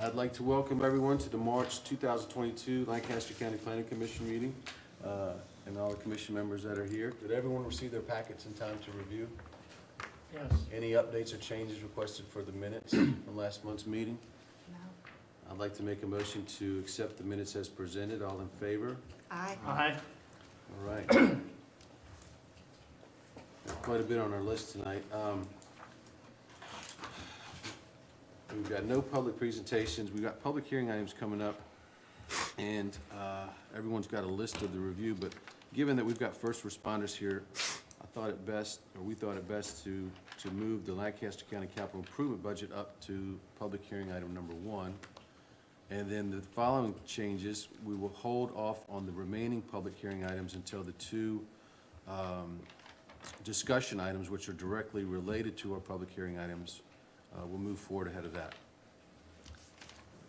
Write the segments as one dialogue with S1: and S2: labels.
S1: I'd like to welcome everyone to the March 2022 Lancaster County Planning Commission meeting, and all the commission members that are here. Did everyone receive their packets in time to review?
S2: Yes.
S1: Any updates or changes requested for the minutes from last month's meeting?
S3: No.
S1: I'd like to make a motion to accept the minutes as presented. All in favor?
S3: Aye.
S2: Aye.
S1: All right. There's quite a bit on our list tonight. We've got no public presentations. We've got public hearing items coming up, and everyone's got a list of the review, but given that we've got first responders here, I thought it best, or we thought it best to move the Lancaster County Capital Improvement Budget up to public hearing item number 1. And then the following changes, we will hold off on the remaining public hearing items until the two discussion items, which are directly related to our public hearing items, we'll move forward ahead of that.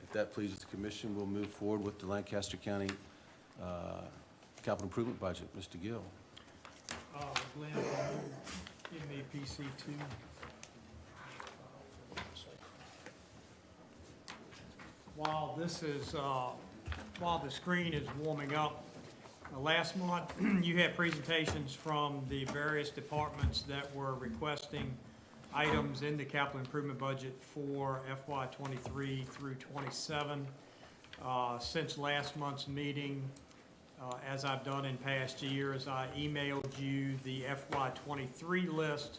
S1: If that pleases the commission, we'll move forward with the Lancaster County Capital Improvement Budget. Mr. Gill.
S2: Glenn, give me PC 2. While this is, while the screen is warming up, last month you had presentations from the various departments that were requesting items in the capital improvement budget for FY23 through 27. Since last month's meeting, as I've done in past years, I emailed you the FY23 list,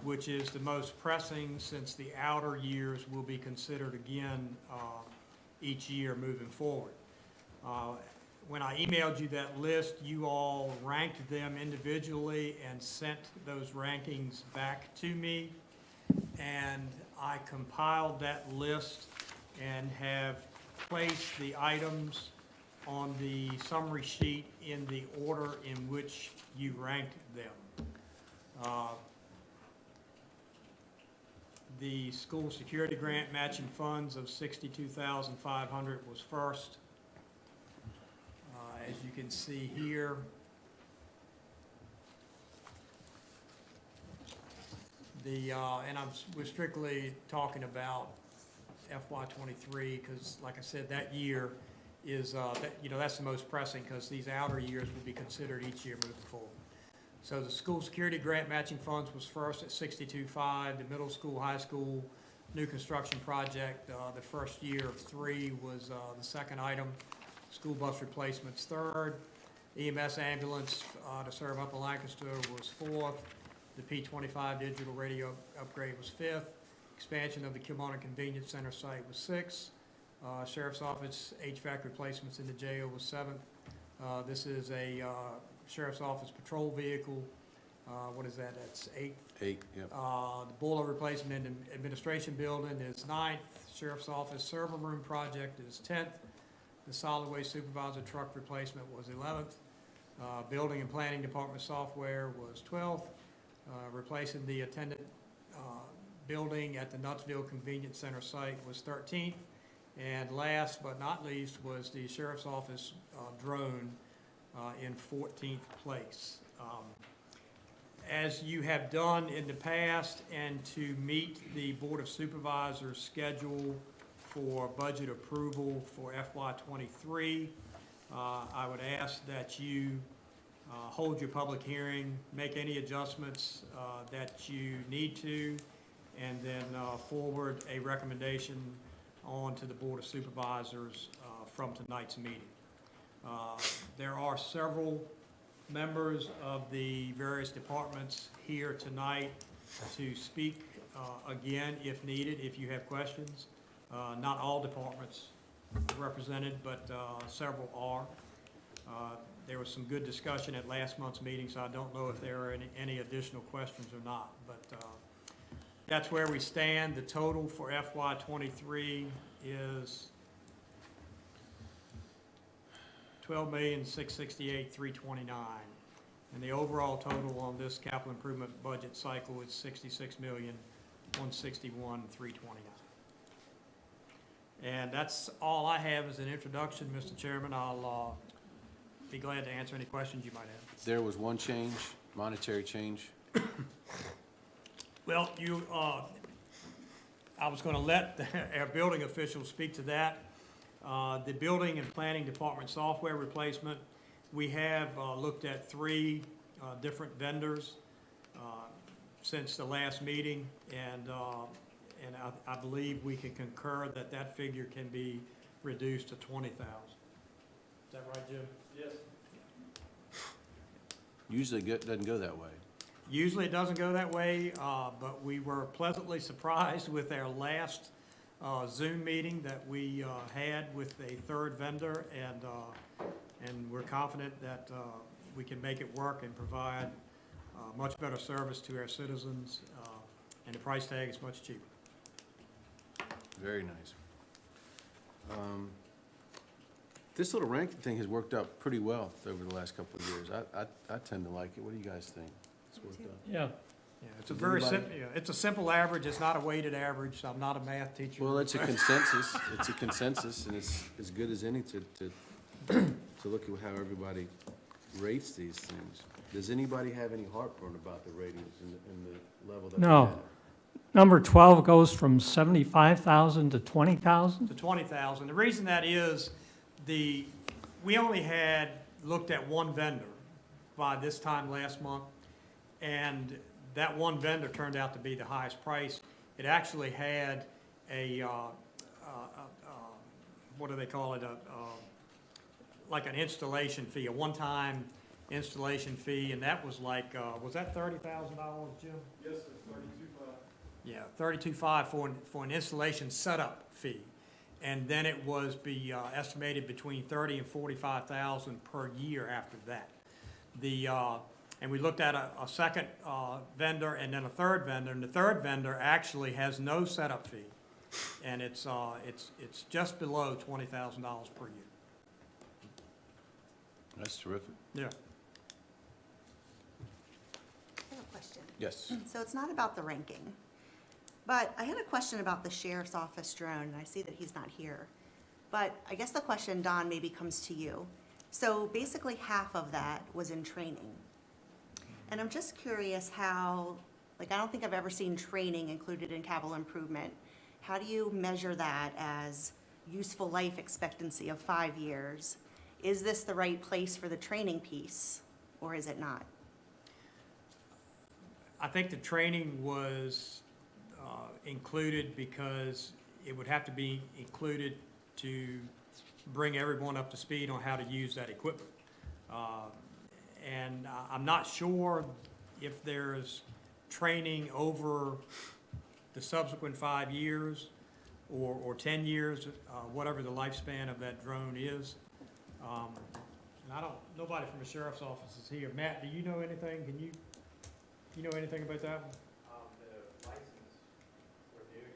S2: which is the most pressing since the outer years will be considered again each year moving forward. When I emailed you that list, you all ranked them individually and sent those rankings back to me. And I compiled that list and have placed the items on the summary sheet in the order in which you ranked them. The school security grant matching funds of $62,500 was first. As you can see here, we're strictly talking about FY23 because, like I said, that year is that's the most pressing because these outer years will be considered each year moving forward. So the school security grant matching funds was first at $62,500. The middle school, high school new construction project, the first year of 3 was the second item. School bus replacements third. EMS ambulance to serve Upper Lancaster was fourth. The P25 digital radio upgrade was fifth. Expansion of the Kilmarnock Convenience Center site was sixth. Sheriff's Office HVAC replacements in the jail was seventh. This is a Sheriff's Office patrol vehicle. What is that? That's 8th.
S1: 8, yep.
S2: The boiler replacement in the administration building is 9th. Sheriff's Office server room project is 10th. The solid waste supervisor truck replacement was 11th. Building and planning department software was 12th. Replacing the attendant building at the Nutsville Convenience Center site was 13th. And last but not least was the Sheriff's Office drone in 14th place. As you have done in the past and to meet the Board of Supervisors schedule for budget approval for FY23, I would ask that you hold your public hearing, make any adjustments that you need to, and then forward a recommendation on to the Board of Supervisors from tonight's meeting. There are several members of the various departments here tonight to speak again if needed, if you have questions. Not all departments represented, but several are. There was some good discussion at last month's meeting, so I don't know if there are any additional questions or not, but that's where we stand. The total for FY23 is $12,668,329, and the overall total on this capital improvement budget cycle is $66,161,329. And that's all I have as an introduction, Mr. Chairman. I'll be glad to answer any questions you might have.
S1: There was one change, monetary change.
S2: Well, I was gonna let our building officials speak to that. The building and planning department software replacement, we have looked at 3 different vendors since the last meeting, and I believe we can concur that that figure can be reduced to 20,000. Is that right, Jim?
S3: Yes.
S1: Usually doesn't go that way.
S2: Usually it doesn't go that way, but we were pleasantly surprised with our last Zoom meeting that we had with a third vendor, and we're confident that we can make it work and provide much better service to our citizens, and the price tag is much cheaper.
S1: Very nice. This little ranking thing has worked out pretty well over the last couple of years. I tend to like it. What do you guys think? It's worked out.
S3: Yeah.
S2: Yeah, it's a
S1: Does
S2: very
S1: anybody-
S2: simple, it's a simple average, it's not a weighted average, I'm not a math teacher.
S1: Well, it's a consensus. It's a consensus, and it's as good as any to look at how everybody rates these things. Does anybody have any heartburn about the ratings and the level that?
S3: No.
S1: we have?
S3: Number 12 goes from 75,000 to 20,000?
S2: To 20,000. The reason that is, we only had looked at one vendor by this time last month, and that one vendor turned out to be the highest price. It actually had what do they call it, like an installation fee, a one-time installation fee, and that was like, was that $30,000, Jim?
S4: Yes, it's 32.5.
S2: Yeah, 32.5 for an installation setup fee. And then it was estimated between 30 and 45,000 per year after that. And we looked at a second vendor and then a third vendor, and the third vendor actually has no setup fee. And it's just below $20,000 per year.
S1: That's terrific.
S2: Yeah.
S5: I have a question.
S1: Yes.
S5: So it's not about the ranking, but I had a question about the sheriff's office drone, and I see that he's not here. But I guess the question, Don, maybe comes to you. So basically half of that was in training. And I'm just curious how, like, I don't think I've ever seen training included in capital improvement. How do you measure that as useful life expectancy of 5 years? Is this the right place for the training piece, or is it not?
S2: I think the training was included because it would have to be included to bring everyone up to speed on how to use that equipment. And I'm not sure if there's training over the subsequent 5 years or 10 years, whatever the lifespan of that drone is. And nobody from the sheriff's office is here. Matt, do you know anything? You know anything about that one?
S6: The license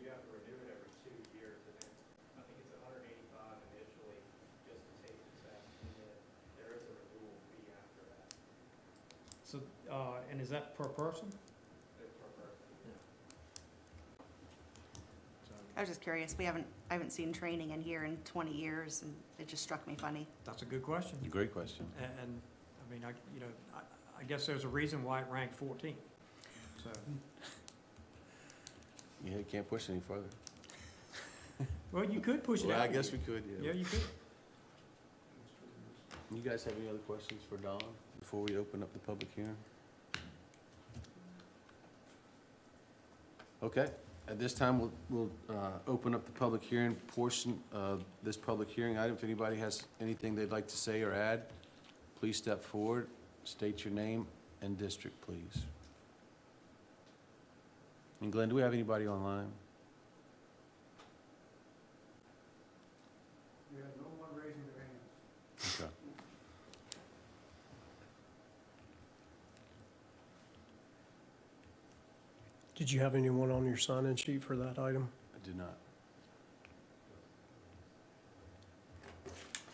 S6: you have to renew it every 2 years, and then I think it's $185 initially just to take the test, and then there is a renewal fee after that.
S2: So, and is that per person?
S6: It's per person.
S5: I was just curious. I haven't seen training in here in 20 years, and it just struck me funny.
S2: That's a good question.
S1: Great question.
S2: And I mean, I guess there's a reason why it ranked 14. So,
S1: Yeah, you can't push any further.
S2: well, you could push it out.
S1: Well, I guess we could,
S2: Yeah, you could.
S1: You guys have any other questions for Don before we open up the public hearing? Okay, at this time, we'll open up the public hearing portion of this public hearing item. If anybody has anything they'd like to say or add, please step forward, state your name and district, please. And Glenn, do we have anybody online?
S4: We have no one raising their hands.
S1: Okay.
S7: Did you have anyone on your sign-in sheet for that item,
S1: I did not.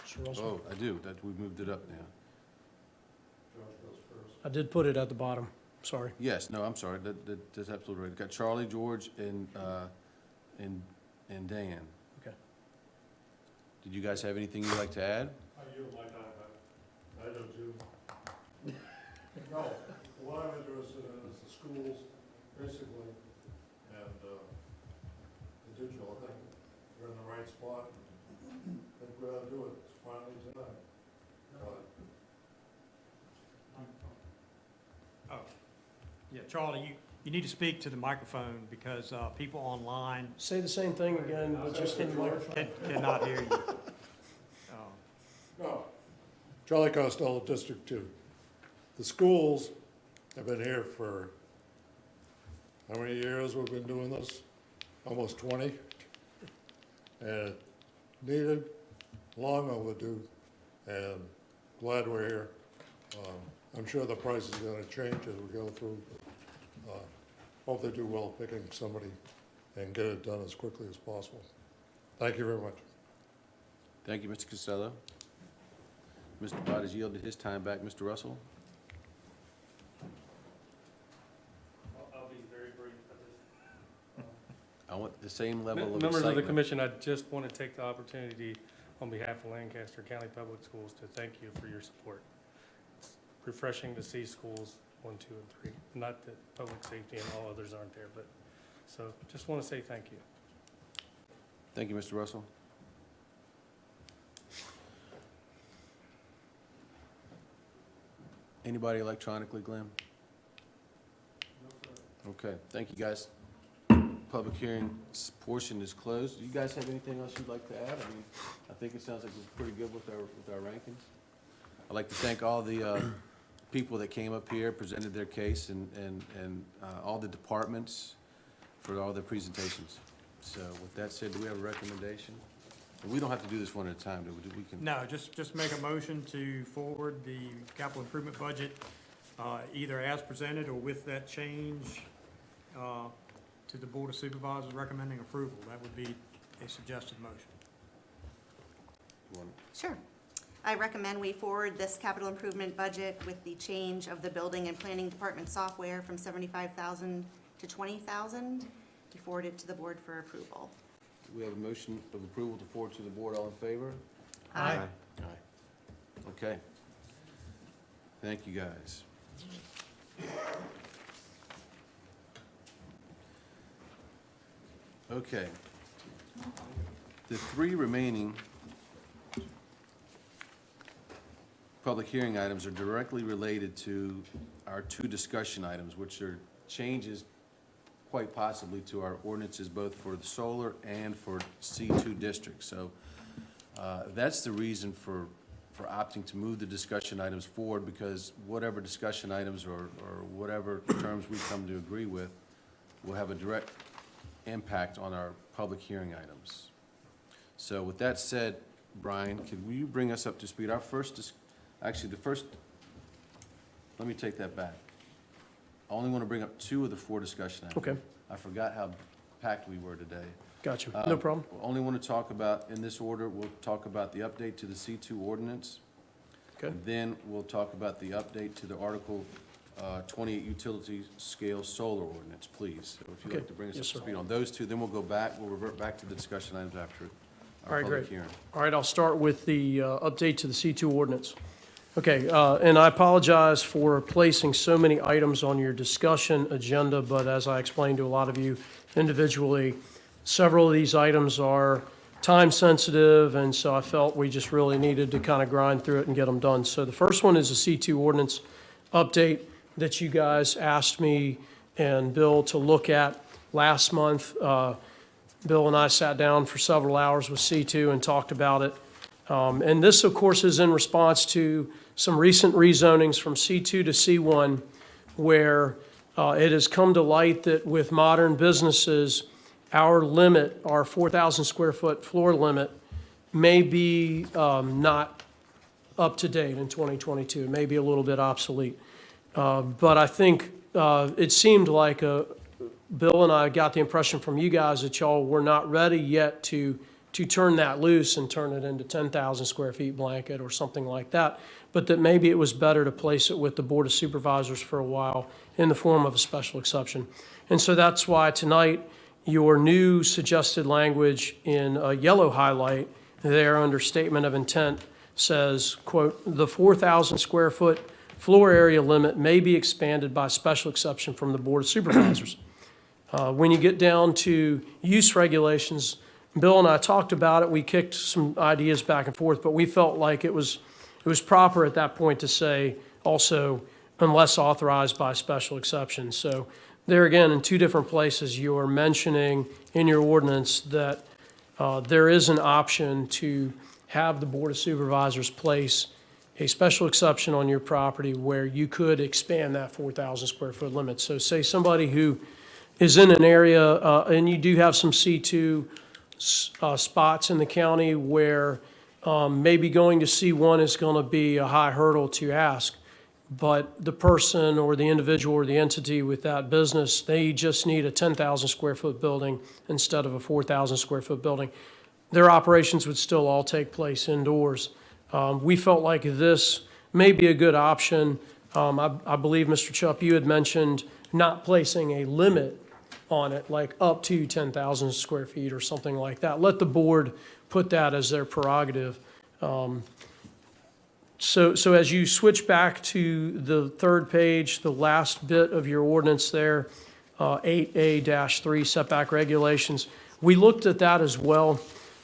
S7: Mr. Russell?
S1: Oh, I do, we've moved it up now.
S7: I did put it at the bottom, sorry.
S1: Yes, no, I'm sorry, that's absolutely right. Got Charlie, George, and Dan.
S7: Okay.
S1: Did you guys have anything you'd like to add?
S4: I yield my time back. I do too. No, what I'm interested in is the schools, basically, and Digital, I think we're in the right spot. I think we ought to do it, it's finally tonight.
S2: Oh, yeah, Charlie, you need to speak to the microphone because people online
S7: Say the same thing again, but just in the microphone.
S2: cannot hear you.
S4: No. Charlie Costello, District 2. The schools have been here for, how many years we've been doing this? Almost 20. And needed, long overdue, and glad we're here. I'm sure the price is gonna change as we go through. Hope they do well picking somebody and get it done as quickly as possible. Thank you very much.
S1: Thank you, Mr. Costello. Mr. Bott has yielded his time back. Mr. Russell?
S8: I'll be very brief.
S1: I want the same level of
S8: Members of the
S1: excitement.
S8: commission, I just want to take the opportunity on behalf of Lancaster County Public Schools to thank you for your support. It's refreshing to see schools 1, 2, and 3. Not that public safety and all others aren't there, but, so just want to say thank you.
S1: Thank you, Mr. Russell. Anybody electronically, Glenn? Okay, thank you, guys. Public hearing portion is closed. Do you guys have anything else you'd like to add? I mean, I think it sounds like we're pretty good with our rankings. I'd like to thank all the people that came up here, presented their case, and all the departments for all their presentations. So with that said, do we have a recommendation? And we don't have to do this one at a time, do we? We can.
S2: No, just make a motion to forward the capital improvement budget, either as presented or with that change, to the Board of Supervisors recommending approval. That would be a suggested motion.
S1: You want-
S5: Sure. I recommend we forward this capital improvement budget with the change of the building and planning department software from 75,000 to 20,000. We forward it to the board for approval.
S1: We have a motion of approval to forward to the board. All in favor?
S5: Aye.
S1: Aye. Okay. Thank you, guys. Okay. The three remaining public hearing items are directly related to our two discussion items, which are changes quite possibly to our ordinances, both for the solar and for C2 districts. So that's the reason for opting to move the discussion items forward, because whatever discussion items or whatever terms we come to agree with will have a direct impact on our public hearing items. So with that said, Brian, will you bring us up to speed? Our first, let me take that back. I only want to bring up 2 of the 4 discussion items.
S7: Okay,
S1: I forgot how packed we were today.
S7: got you. No problem.
S1: Only want to talk about, in this order, we'll talk about the update to the C2 ordinance.
S7: Okay.
S1: And then we'll talk about the update to the Article 28 utility scale solar ordinance, please. So if you'd like
S7: Okay.
S1: to bring us up
S7: Yes,
S1: to
S7: sir.
S1: speed on those 2, then we'll revert back to the discussion items after
S7: All
S1: our
S7: right,
S1: public
S7: great.
S1: hearing.
S7: All right, I'll start with the update to the C2 ordinance. Okay, and I apologize for placing so many items on your discussion agenda, but as I explained to a lot of you individually, several of these items are time-sensitive, and so I felt we just really needed to kind of grind through it and get them done. So the first one is the C2 ordinance update that you guys asked me and Bill to look at last month. Bill and I sat down for several hours with C2 and talked about it. And this, of course, is in response to some recent rezonings from C2 to C1, where it has come to light that with modern businesses, our limit, our 4,000 square foot floor limit, may be not up to date in 2022, it may be a little bit obsolete. But I think it seemed like Bill and I got the impression from you guys that y'all were not ready yet to turn that loose and turn it into 10,000 square feet blanket or something like that, but that maybe it was better to place it with the Board of Supervisors for a while in the form of a special exception. And so that's why tonight, your new suggested language in a yellow highlight there under statement of intent says, quote, "The 4,000 square foot floor area limit may be expanded by special exception from the Board of Supervisors." When you get down to use regulations, Bill and I talked about it, we kicked some ideas back and forth, but we felt like it was proper at that point to say also, unless authorized by special exception. So there again, in two different places, you are mentioning in your ordinance that there is an option to have the Board of Supervisors place a special exception on your property where you could expand that 4,000 square foot limit. So say somebody who is in an area, and you do have some C2 spots in the county where maybe going to C1 is going to be a high hurdle to ask, but the person or the individual or the entity with that business, they just need a 10,000 square foot building instead of a 4,000 square foot building. Their operations would still all take place indoors. We felt like this may be a good option. I believe, Mr. Chupp, you had mentioned not placing a limit on it, like up to 10,000 square feet or something like that. Let the board put that as their prerogative. So as you switch back to the third page, the last bit of your ordinance there, 8A-3 setback regulations, we looked at that as well.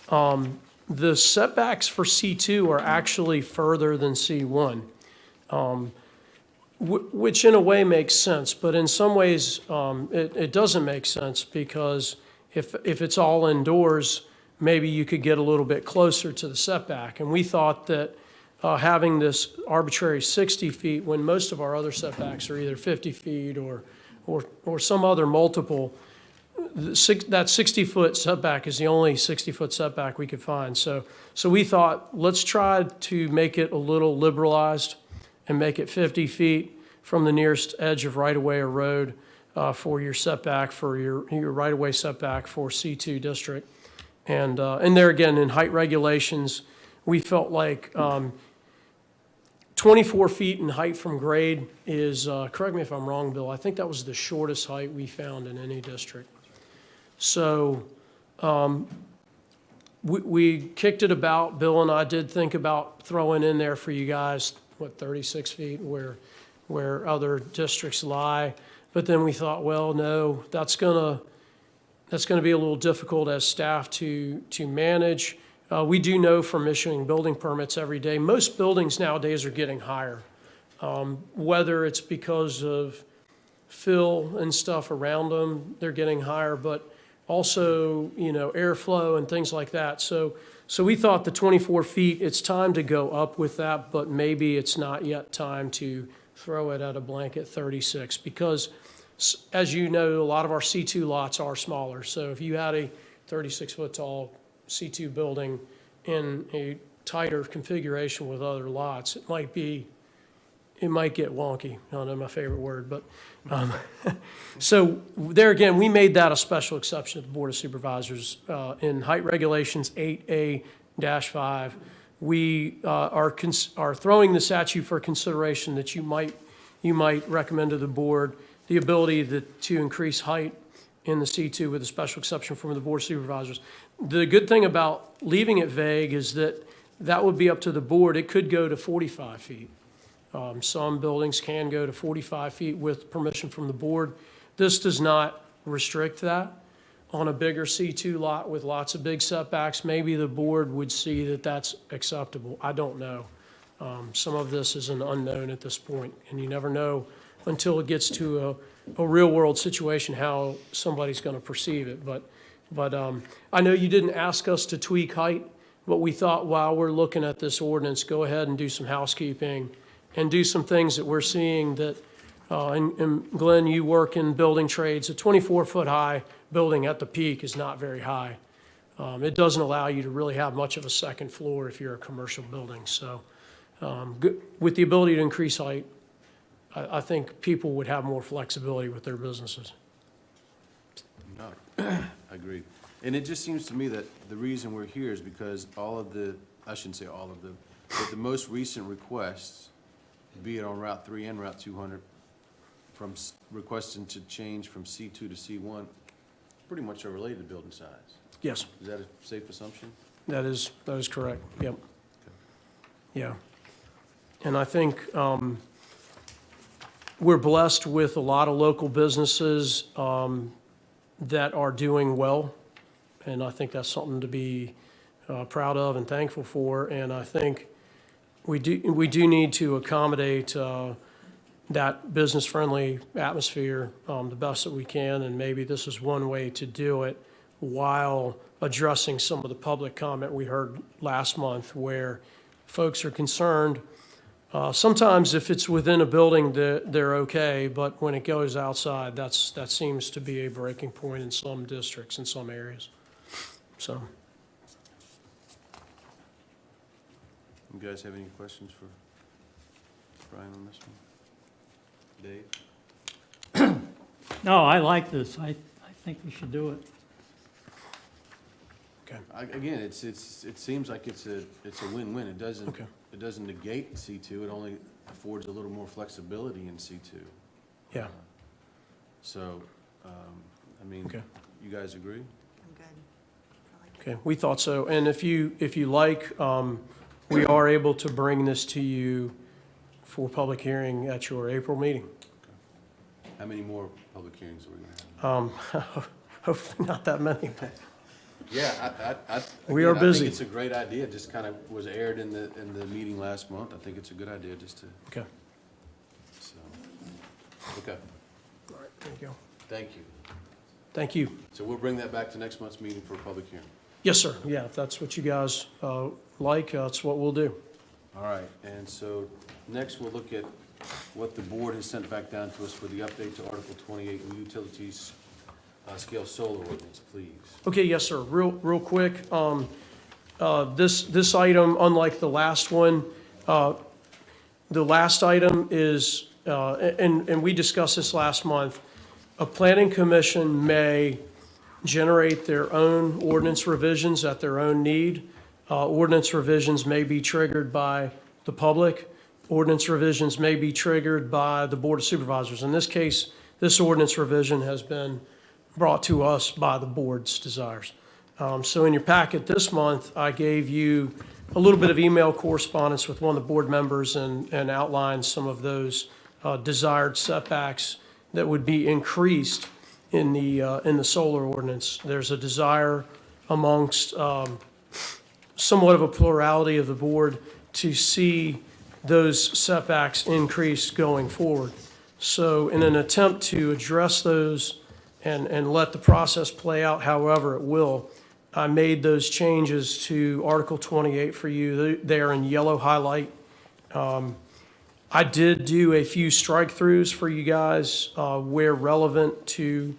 S7: The setbacks for C2 are actually further than C1, which in a way makes sense, but in some ways it doesn't make sense, because if it's all indoors, maybe you could get a little bit closer to the setback. And we thought that having this arbitrary 60 feet when most of our other setbacks are either 50 feet or some other multiple, that 60-foot setback is the only 60-foot setback we could find. So we thought, let's try to make it a little liberalized and make it 50 feet from the nearest edge of right-of-way or road for your setback, for your right-of-way setback for C2 district. And there again, in height regulations, we felt like 24 feet in height from grade is, correct me if I'm wrong, Bill, I think that was the shortest height we found in any district. So we kicked it about. Bill and I did think about throwing in there for you guys, 36 feet where other districts lie. But then we thought, well, no, that's gonna be a little difficult as staff to manage. We do know from issuing building permits every day, most buildings nowadays are getting higher. Whether it's because of fill and stuff around them, they're getting higher, but also, airflow and things like that. So we thought the 24 feet, it's time to go up with that, but maybe it's not yet time to throw it at a blanket 36, because as you know, a lot of our C2 lots are smaller. So if you had a 36-foot tall C2 building in a tighter configuration with other lots, it might get wonky. I don't know my favorite word, but so there again, we made that a special exception at the Board of Supervisors. In height regulations 8A-5, we are throwing this at you for consideration that you might recommend to the board the ability to increase height in the C2 with a special exception from the Board of Supervisors. The good thing about leaving it vague is that would be up to the board. It could go to 45 feet. Some buildings can go to 45 feet with permission from the board. This does not restrict that. On a bigger C2 lot with lots of big setbacks, maybe the board would see that that's acceptable. I don't know. Some of this is an unknown at this point, and you never know until it gets to a real-world situation how somebody's going to perceive it. But I know you didn't ask us to tweak height, but we thought while we're looking at this ordinance, go ahead and do some housekeeping and do some things that we're seeing that, and Glenn, you work in building trades, a 24-foot high building at the peak is not very high. It doesn't allow you to really have much of a second floor if you're a commercial building. So with the ability to increase height, I think people would have more flexibility with their businesses.
S1: No, agreed. And it just seems to me that the reason we're here is because I shouldn't say all of them, but the most recent requests, be it on Route 3 and Route 200, from requesting to change from C2 to C1, pretty much are related to building size.
S7: Yes,
S1: Is that a safe assumption?
S7: that is correct. Yep. Yeah. And I think we're blessed with a lot of local businesses that are doing well, and I think that's something to be proud of and thankful for. And I think we do need to accommodate that business-friendly atmosphere the best that we can, and maybe this is one way to do it while addressing some of the public comment we heard last month where folks are concerned. Sometimes if it's within a building, they're okay, but when it goes outside, that seems to be a breaking point in some districts, in some areas. So,
S1: You guys have any questions for Brian on this one? Dave?
S3: No, I like this. I think we should do it.
S1: Again, it seems like it's a win-win. It doesn't,
S7: Okay.
S1: it doesn't negate C2, it only affords a little more flexibility in C2.
S7: yeah,
S1: So, I mean,
S7: Okay.
S1: you guys agree?
S5: I'm good. I like it.
S7: okay, we thought so. And if you like, we are able to bring this to you for public hearing at your April meeting.
S1: How many more public hearings are we gonna have?
S7: Hopefully not that many.
S1: Yeah,
S7: We are
S1: again, I
S7: busy.
S1: think it's a great idea, just kind of was aired in the meeting last month. I think it's a good idea just to,
S7: Okay,
S1: so, okay,
S7: all right, there you go.
S1: thank you.
S7: Thank you.
S1: So we'll bring that back to next month's meeting for a public hearing.
S7: Yes, sir. Yeah, if that's what you guys like, that's what we'll do.
S1: All right, and so next we'll look at what the board has sent back down to us for the update to Article 28, the utilities scale solar ordinance, please.
S7: Okay, yes, sir. Real quick, this item, unlike the last one, the last item is, and we discussed this last month, a planning commission may generate their own ordinance revisions at their own need. Ordinance revisions may be triggered by the public. Ordinance revisions may be triggered by the Board of Supervisors. In this case, this ordinance revision has been brought to us by the board's desires. So in your packet this month, I gave you a little bit of email correspondence with one of the board members and outlined some of those desired setbacks that would be increased in the solar ordinance. There's a desire amongst somewhat of a plurality of the board to see those setbacks increase going forward. So in an attempt to address those and let the process play out however it will, I made those changes to Article 28 for you. They are in yellow highlight. I did do a few strike-throughs for you guys where relevant to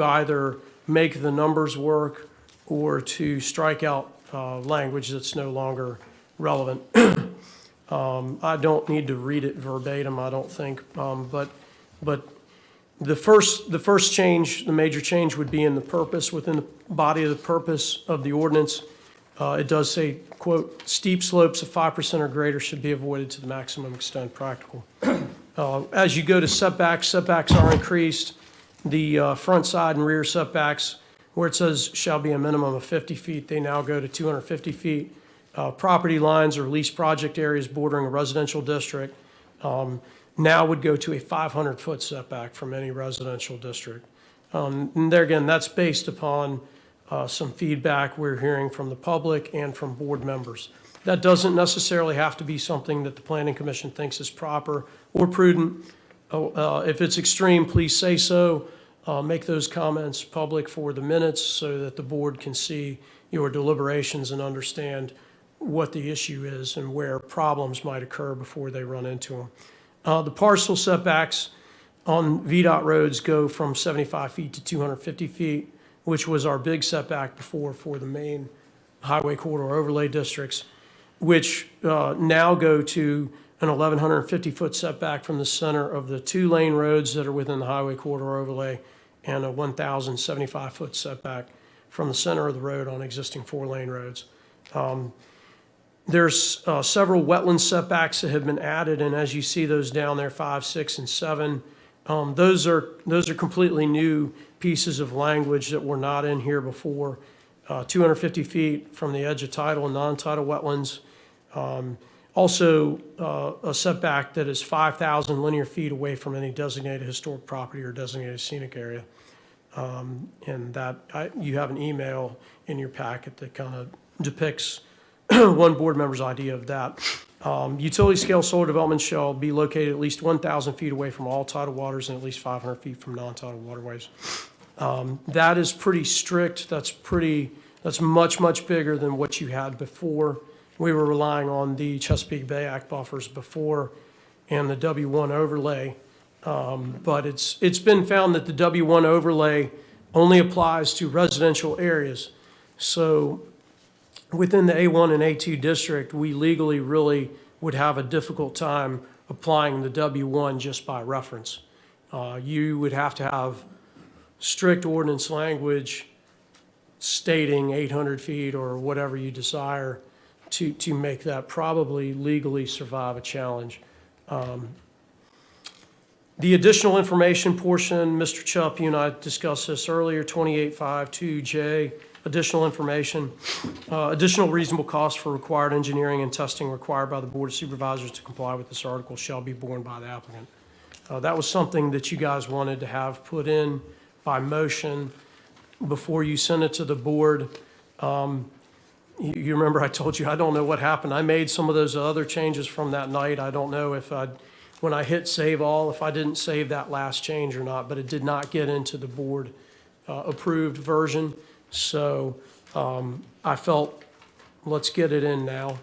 S7: either make the numbers work or to strike out language that's no longer relevant. I don't need to read it verbatim, I don't think, but the first change, the major change would be in the purpose, within the body of the purpose of the ordinance. It does say, quote, "Steep slopes of 5% or greater should be avoided to the maximum extent practical." As you go to setbacks are increased. The front, side, and rear setbacks, where it says shall be a minimum of 50 feet, they now go to 250 feet. Property lines or leased project areas bordering a residential district now would go to a 500-foot setback from any residential district. And there again, that's based upon some feedback we're hearing from the public and from board members. That doesn't necessarily have to be something that the Planning Commission thinks is proper or prudent. If it's extreme, please say so. Make those comments public for the minutes so that the board can see your deliberations and understand what the issue is and where problems might occur before they run into them. The parcel setbacks on VDOT roads go from 75 feet to 250 feet, which was our big setback before for the main highway corridor overlay districts, which now go to an 1,150-foot setback from the center of the 2-lane roads that are within the highway corridor overlay and a 1,075-foot setback from the center of the road on existing 4-lane roads. There's several wetland setbacks that have been added, and as you see those down there, 5, 6, and 7, those are completely new pieces of language that were not in here before. 250 feet from the edge of tidal and non-tidal wetlands. Also, a setback that is 5,000 linear feet away from any designated historic property or designated scenic area. And that, you have an email in your packet that kind of depicts one board member's idea of that. Utility scale solar development shall be located at least 1,000 feet away from all tidal waters and at least 500 feet from non-tidal waterways. That is pretty strict. That's much, much bigger than what you had before. We were relying on the Chesapeake Bay Act buffers before and the W1 overlay. But it's been found that the W1 overlay only applies to residential areas. So within the A1 and A2 district, we legally really would have a difficult time applying the W1 just by reference. You would have to have strict ordinance language stating 800 feet or whatever you desire to make that probably legally survive a challenge. The additional information portion, Mr. Chupp, you and I discussed this earlier, 2852J, additional information, additional reasonable costs for required engineering and testing required by the Board of Supervisors to comply with this article shall be borne by the applicant. That was something that you guys wanted to have put in by motion before you sent it to the board. You remember I told you, I don't know what happened. I made some of those other changes from that night. I don't know if when I hit save all, if I didn't save that last change or not, but it did not get into the board approved version. So I felt, let's get it in now.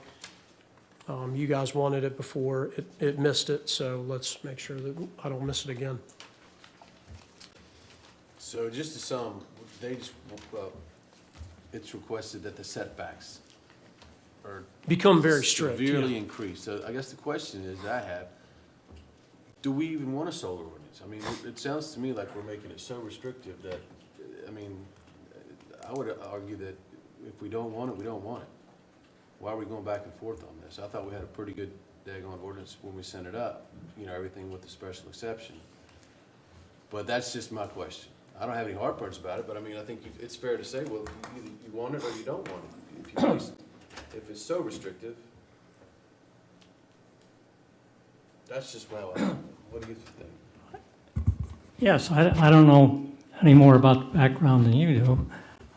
S7: You guys wanted it before, it missed it, so let's make sure that I don't miss it again.
S1: So just to sum, it's requested that the setbacks are
S7: Become very strict,
S1: severely
S7: yeah.
S1: increased. So I guess the question is I have, do we even want a solar ordinance? I mean, it sounds to me like we're making it so restrictive that, I mean, I would argue that if we don't want it, we don't want it. Why are we going back and forth on this? I thought we had a pretty good daggone ordinance when we sent it up, you know, everything with the special exception. But that's just my question. I don't have any heartburns about it, but I mean, I think it's fair to say, well, either you want it or you don't want it. If it's so restrictive, that's just my, what do you think?
S3: Yes, I don't know any more about the background than you do.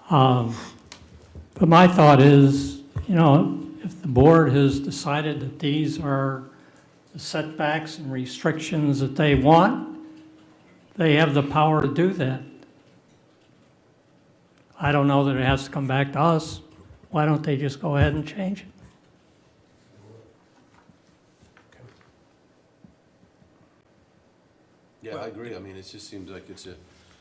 S3: But my thought is, you know, if the board has decided that these are the setbacks and restrictions that they want, they have the power to do that. I don't know that it has to come back to us. Why don't they just go ahead and change it?
S1: Yeah, I agree. I mean, it just seems like it's a,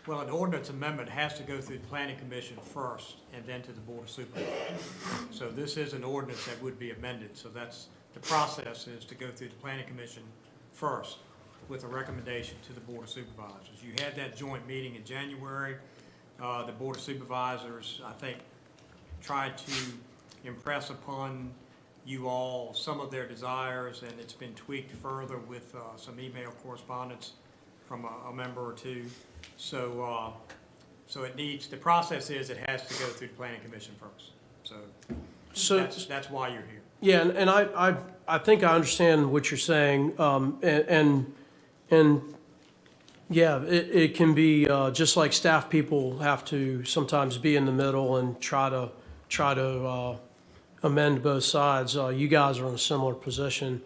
S2: Well, an ordinance amendment has to go through the planning commission first and then to the board of supervisors. So this is an ordinance that would be amended, so that's, the process is to go through the planning commission first with a recommendation to the board of supervisors. You had that joint meeting in January. The board of supervisors, I think, tried to impress upon you all some of their desires, and it's been tweaked further with some email correspondence from a member or two. So, so it needs, the process is it has to go through the planning commission first. So that's why you're here.
S7: Yeah, and I think I understand what you're saying, and yeah, it can be, just like staff people have to sometimes be in the middle and try to amend both sides. You guys are in a similar position.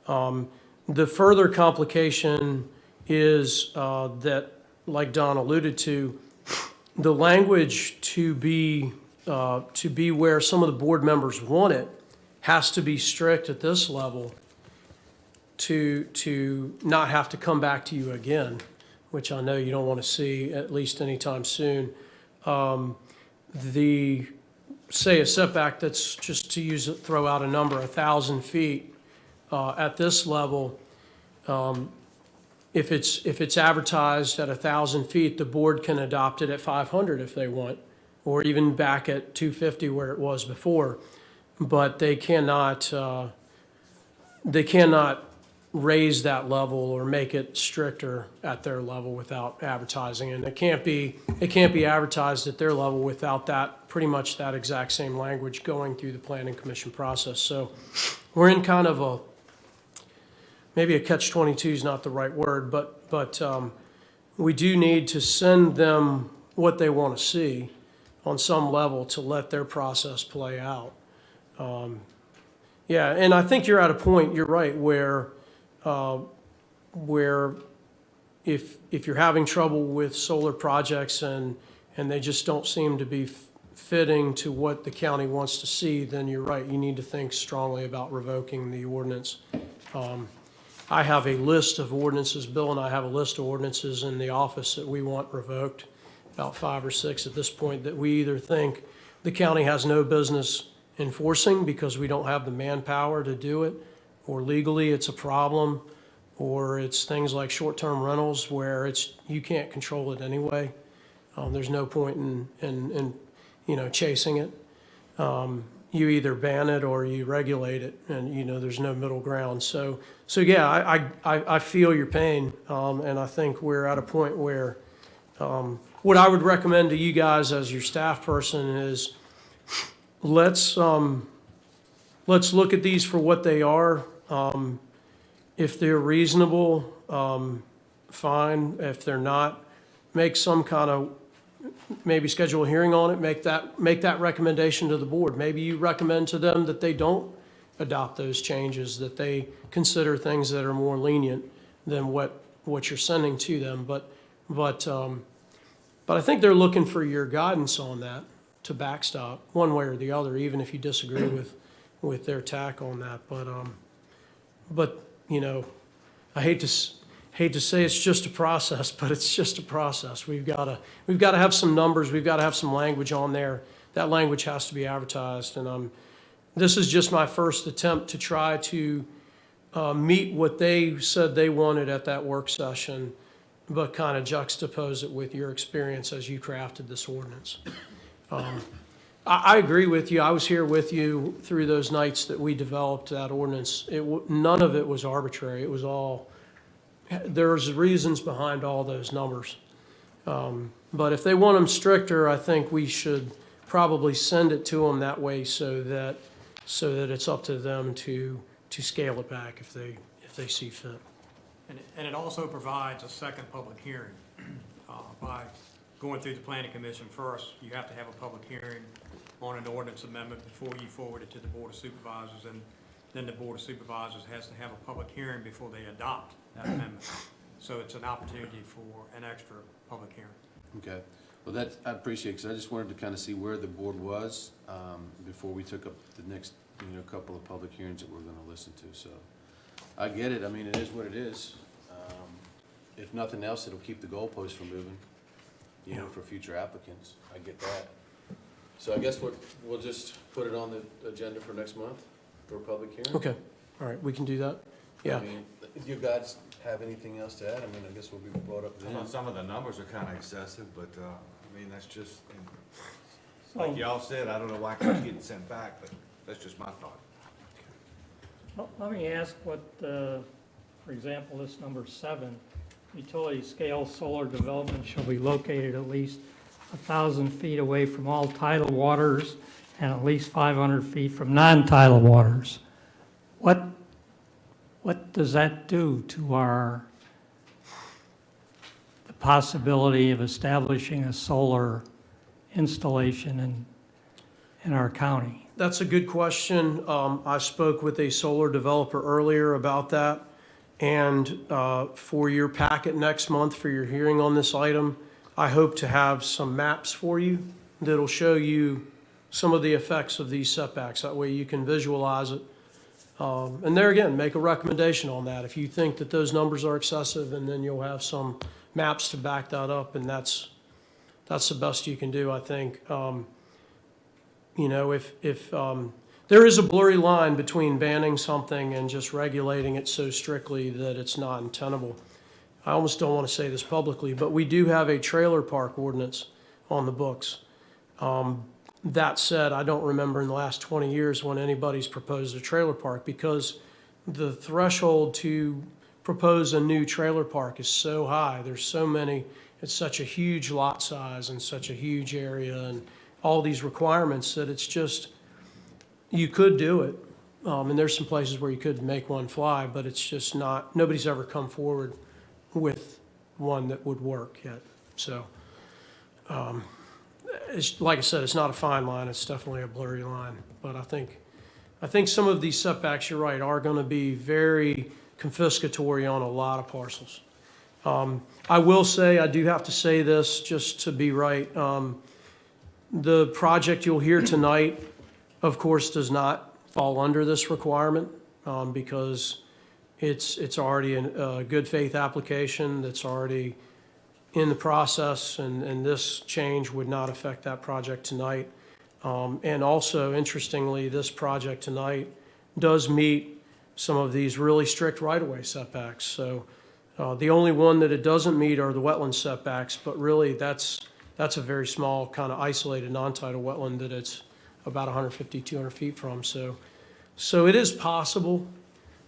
S7: The further complication is that, like Don alluded to, the language to be where some of the board members want it has to be strict at this level to not have to come back to you again, which I know you don't want to see at least anytime soon. Say a setback that's, just to throw out a number, 1,000 feet at this level, if it's advertised at 1,000 feet, the board can adopt it at 500 if they want, or even back at 250 where it was before. But they cannot raise that level or make it stricter at their level without advertising. And it can't be advertised at their level without that, pretty much that exact same language going through the planning commission process. So we're in kind of maybe a catch-22 is not the right word, but we do need to send them what they want to see on some level to let their process play out. Yeah, and I think you're at a point, you're right, where if you're having trouble with solar projects and they just don't seem to be fitting to what the county wants to see, then you're right, you need to think strongly about revoking the ordinance. I have a list of ordinances, Bill and I have a list of ordinances in the office that we want revoked, about 5 or 6 at this point, that we either think the county has no business enforcing because we don't have the manpower to do it, or legally it's a problem, or it's things like short-term rentals where you can't control it anyway. There's no point in chasing it. You either ban it or you regulate it, and there's no middle ground. So yeah, I feel your pain, and I think we're at a point where what I would recommend to you guys as your staff person is let's look at these for what they are. If they're reasonable, fine. If they're not, make some kind of, maybe schedule a hearing on it, make that recommendation to the board. Maybe you recommend to them that they don't adopt those changes, that they consider things that are more lenient than what you're sending to them. But I think they're looking for your guidance on that to backstop one way or the other, even if you disagree with their tack on that. But I hate to say it's just a process, but it's just a process. We've got to have some numbers. We've got to have some language on there. That language has to be advertised. And this is just my first attempt to try to meet what they said they wanted at that work session, but kind of juxtapose it with your experience as you crafted this ordinance. I agree with you. I was here with you through those nights that we developed that ordinance. None of it was arbitrary. It was all, there's reasons behind all those numbers. But if they want them stricter, I think we should probably send it to them that way so that it's up to them to scale it back if they see fit.
S2: And it also provides a second public hearing. By going through the planning commission first, you have to have a public hearing on an ordinance amendment before you forward it to the board of supervisors, and then the board of supervisors has to have a public hearing before they adopt that amendment. So it's an opportunity for an extra public hearing.
S1: Okay, well, I appreciate it, because I just wanted to kind of see where the board was before we took up the next, couple of public hearings that we're going to listen to. So I get it. I mean, it is what it is. If nothing else, it'll keep the goalposts from moving, for future applicants. I get that. So I guess we'll just put it on the agenda for next month for a public hearing?
S7: Okay, all right, we can do that. Yeah.
S1: I mean, if you guys have anything else to add, I mean, I guess we'll be brought up then.
S9: Some of the numbers are kind of excessive, but, that's just, like y'all said, I don't know why it keeps getting sent back, but that's just my thought.
S3: Well, let me ask what, for example, this number 7, utility scale solar development shall be located at least 1,000 feet away from all tidal waters and at least 500 feet from non-tidal waters. What does that do to the possibility of establishing a solar installation in our county?
S7: That's a good question. I spoke with a solar developer earlier about that. And for your packet next month, for your hearing on this item, I hope to have some maps for you that'll show you some of the effects of these setbacks. That way you can visualize it. And there again, make a recommendation on that. If you think that those numbers are excessive, and then you'll have some maps to back that up, and that's the best you can do, I think. If there is a blurry line between banning something and just regulating it so strictly that it's not untenable. I almost don't want to say this publicly, but we do have a trailer park ordinance on the books. That said, I don't remember in the last 20 years when anybody's proposed a trailer park, because the threshold to propose a new trailer park is so high. There's so many, it's such a huge lot size and such a huge area and all these requirements that it's just, you could do it. And there's some places where you could make one fly, but it's just not, nobody's ever come forward with one that would work yet. So it's, like I said, it's not a fine line, it's definitely a blurry line. But I think some of these setbacks, you're right, are gonna be very confiscatory on a lot of parcels. I will say, I do have to say this, just to be right, the project you'll hear tonight, of course, does not fall under this requirement, because it's already a good faith application that's already in the process, and this change would not affect that project tonight. And also, interestingly, this project tonight does meet some of these really strict right-of-way setbacks. So the only one that it doesn't meet are the wetland setbacks, but really, that's a very small, kind of isolated, non-tidal wetland that it's about 150, 200 feet from. So it is possible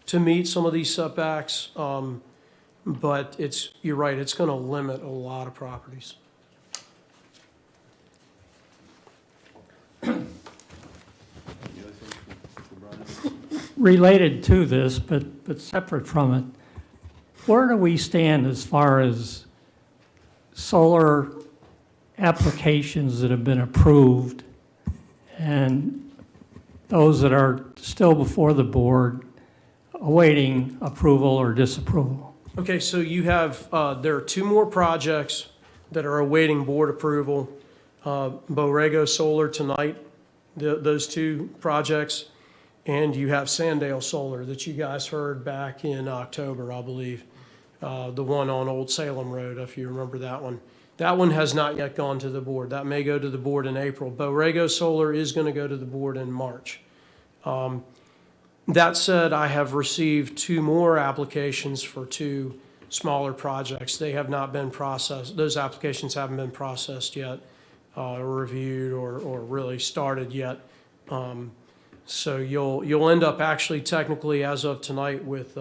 S7: to meet some of these setbacks, but you're right, it's going to limit a lot of properties.
S1: Any other things for Brian?
S3: Related to this, but separate from it, where do we stand as far as solar applications that have been approved and those that are still before the board awaiting approval or disapproval?
S7: Okay, so you have, there are two more projects that are awaiting board approval. Borrego Solar tonight, those two projects, and you have Sandale Solar that you guys heard back in October, I believe. The one on Old Salem Road, if you remember that one. That one has not yet gone to the board. That may go to the board in April. Borrego Solar is going to go to the board in March. That said, I have received two more applications for two smaller projects. They have not been processed. Those applications haven't been processed yet, or reviewed, or really started yet. So you'll end up actually technically, as of tonight, with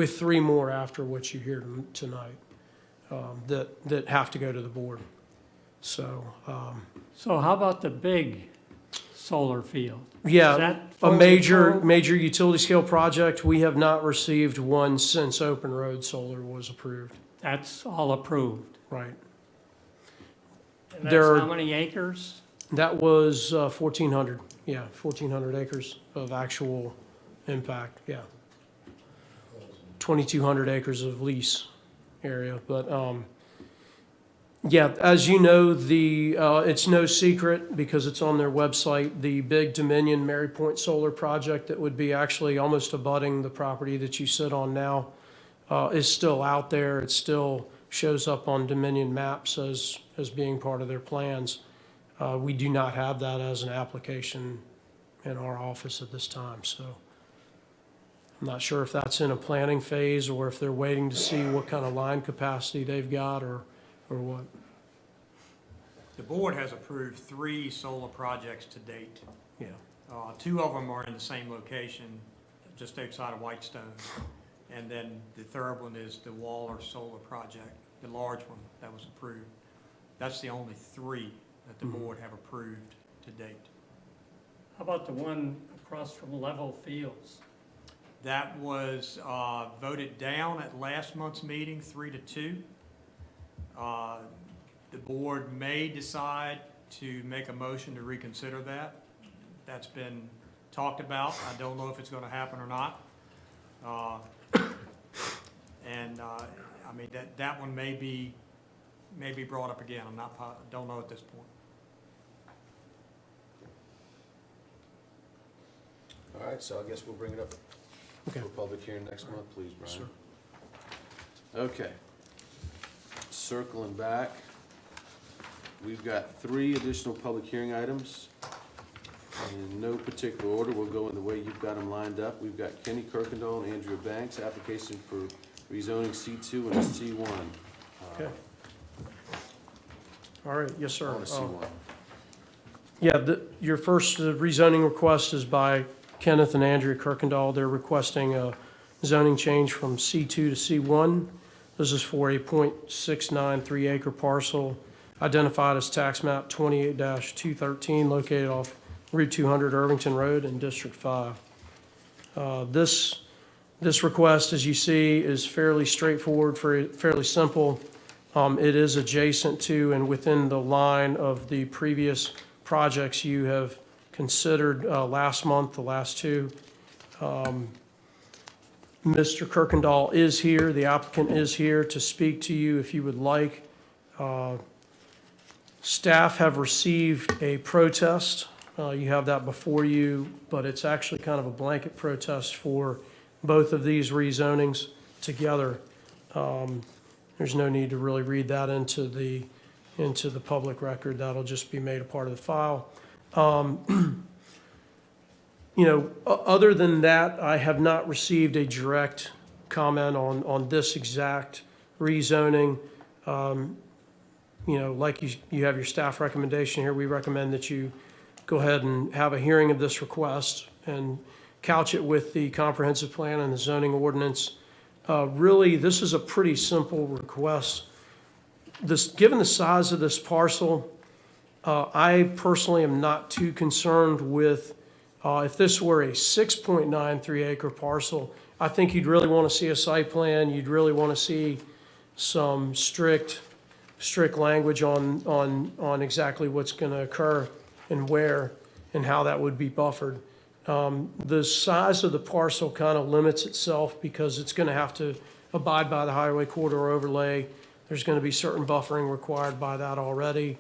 S7: three more after what you hear tonight, that have to go to the board. So,
S3: So how about the big solar field? Is
S7: yeah,
S3: that
S7: a
S3: fully
S7: major
S3: approved?
S7: utility scale project, we have not received one since Open Road Solar was approved,
S3: That's all approved.
S7: right?
S3: And that's
S7: There are-
S3: how many acres?
S7: That was 1,400, yeah, 1,400 acres of actual impact, yeah. 2,200 acres of lease area, but, yeah, as you know, it's no secret because it's on their website, the big Dominion Mary Point Solar project that would be actually almost abutting the property that you sit on now, is still out there. It still shows up on Dominion maps as being part of their plans. We do not have that as an application in our office at this time, so I'm not sure if that's in a planning phase or if they're waiting to see what kind of line capacity they've got or what.
S2: The board has approved 3 solar projects to date.
S7: Yeah.
S2: 2 of them are in the same location, just outside of Whitestone. And then the third one is the Waller Solar Project, the large one that was approved. That's the only 3 that the board have approved to date.
S3: How about the one across from Level Fields?
S2: That was voted down at last month's meeting, 3-2. The board may decide to make a motion to reconsider that. That's been talked about. I don't know if it's going to happen or not. I mean, that one may be brought up again. Don't know at this point.
S1: All right, so I guess we'll bring it up
S7: Okay.
S1: for public hearing next month, please, Brian.
S7: Sure.
S1: Okay. Circling back, we've got 3 additional public hearing items. In no particular order, we'll go in the way you've got them lined up. We've got Kenny Kirkendall and Andrea Banks, application for rezoning C2 and C1.
S7: Okay. All right, yes, sir.
S1: On to C1.
S7: Yeah, your first rezoning request is by Kenneth and Andrea Kirkendall. They're requesting a zoning change from C2 to C1. This is for a .693 acre parcel identified as tax map 28-213 located off Route 200 Irvington Road in District 5. This request, as you see, is fairly straightforward, fairly simple. It is adjacent to and within the line of the previous projects you have considered last month, the last two. Mr. Kirkendall is here, the applicant is here to speak to you if you would like. Staff have received a protest. You have that before you, but it's actually kind of a blanket protest for both of these rezonings together. There's no need to really read that into the public record. That'll just be made a part of the file. Other than that, I have not received a direct comment on this exact rezoning. Like you have your staff recommendation here, we recommend that you go ahead and have a hearing of this request and couch it with the comprehensive plan and the zoning ordinance. Really, this is a pretty simple request. Given the size of this parcel, I personally am not too concerned with, if this were a 6.93 acre parcel, I think you'd really want to see a site plan. You'd really want to see some strict language on exactly what's going to occur and where and how that would be buffered. The size of the parcel kind of limits itself because it's going to have to abide by the highway corridor overlay. There's going to be certain buffering required by that already.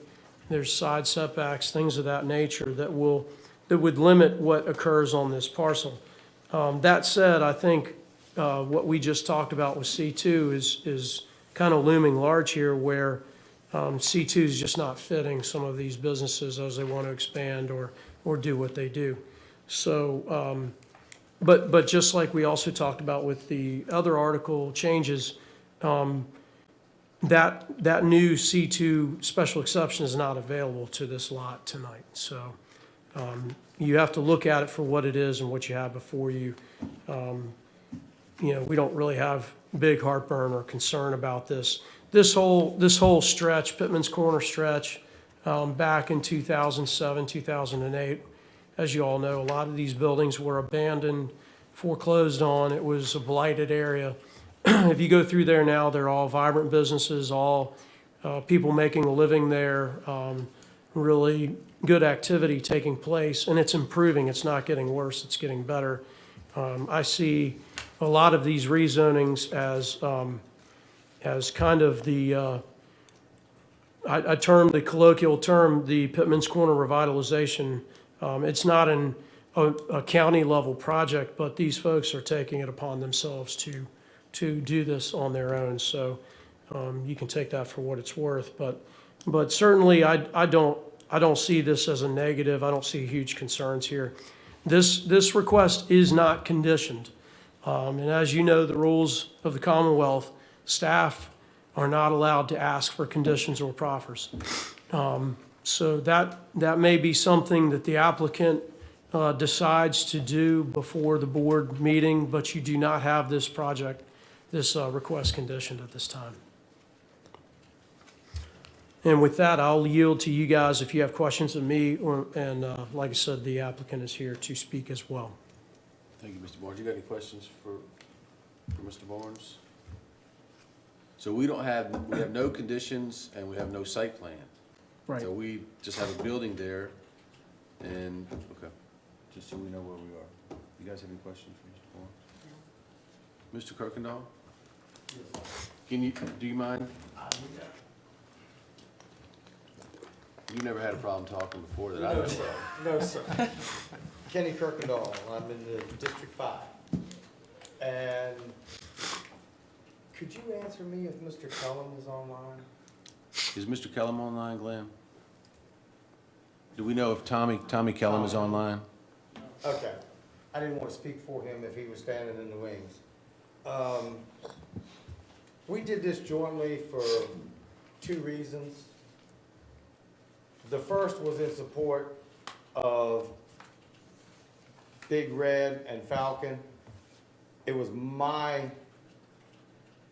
S7: There's side setbacks, things of that nature that would limit what occurs on this parcel. That said, I think what we just talked about with C2 is kind of looming large here, where C2 is just not fitting some of these businesses as they want to expand or do what they do. So, but just like we also talked about with the other article changes, that new C2 special exception is not available to this lot tonight. So you have to look at it for what it is and what you have before you. We don't really have big heartburn or concern about this. This whole stretch, Pittman's Corner stretch, back in 2007, 2008, as you all know, a lot of these buildings were abandoned, foreclosed on. It was a blighted area. If you go through there now, they're all vibrant businesses, all people making a living there, really good activity taking place, and it's improving. It's not getting worse, it's getting better. I see a lot of these rezonings as kind of the, I term the colloquial term, the Pittman's Corner revitalization. It's not a county level project, but these folks are taking it upon themselves to do this on their own. So you can take that for what it's worth. But certainly I don't see this as a negative. I don't see huge concerns here. This request is not conditioned. And as you know, the rules of the Commonwealth, staff are not allowed to ask for conditions or proffers. So that may be something that the applicant decides to do before the board meeting, but you do not have this project, this request conditioned at this time. And with that, I'll yield to you guys if you have questions of me, and like I said, the applicant is here to speak as well.
S1: Thank you, Mr. Barnes. You got any questions for Mr. Barnes? So we have no conditions and we have no site plan.
S7: Right.
S1: So we just have a building there and, okay, just so we know where we are. You guys have any questions for Mr. Barnes? Mr. Kirkendall? Do you mind? You never had a problem talking before that I know of.
S10: No, sir. Kenny Kirkendall, I'm in the District 5. And could you answer me if Mr. Cullen is online?
S1: Is Mr. Kellum online, Glenn? Do we know if Tommy Kellum is online?
S10: Okay. I didn't want to speak for him if he was standing in the wings. We did this jointly for 2 reasons. The first was in support of Big Red and Falcon. It was my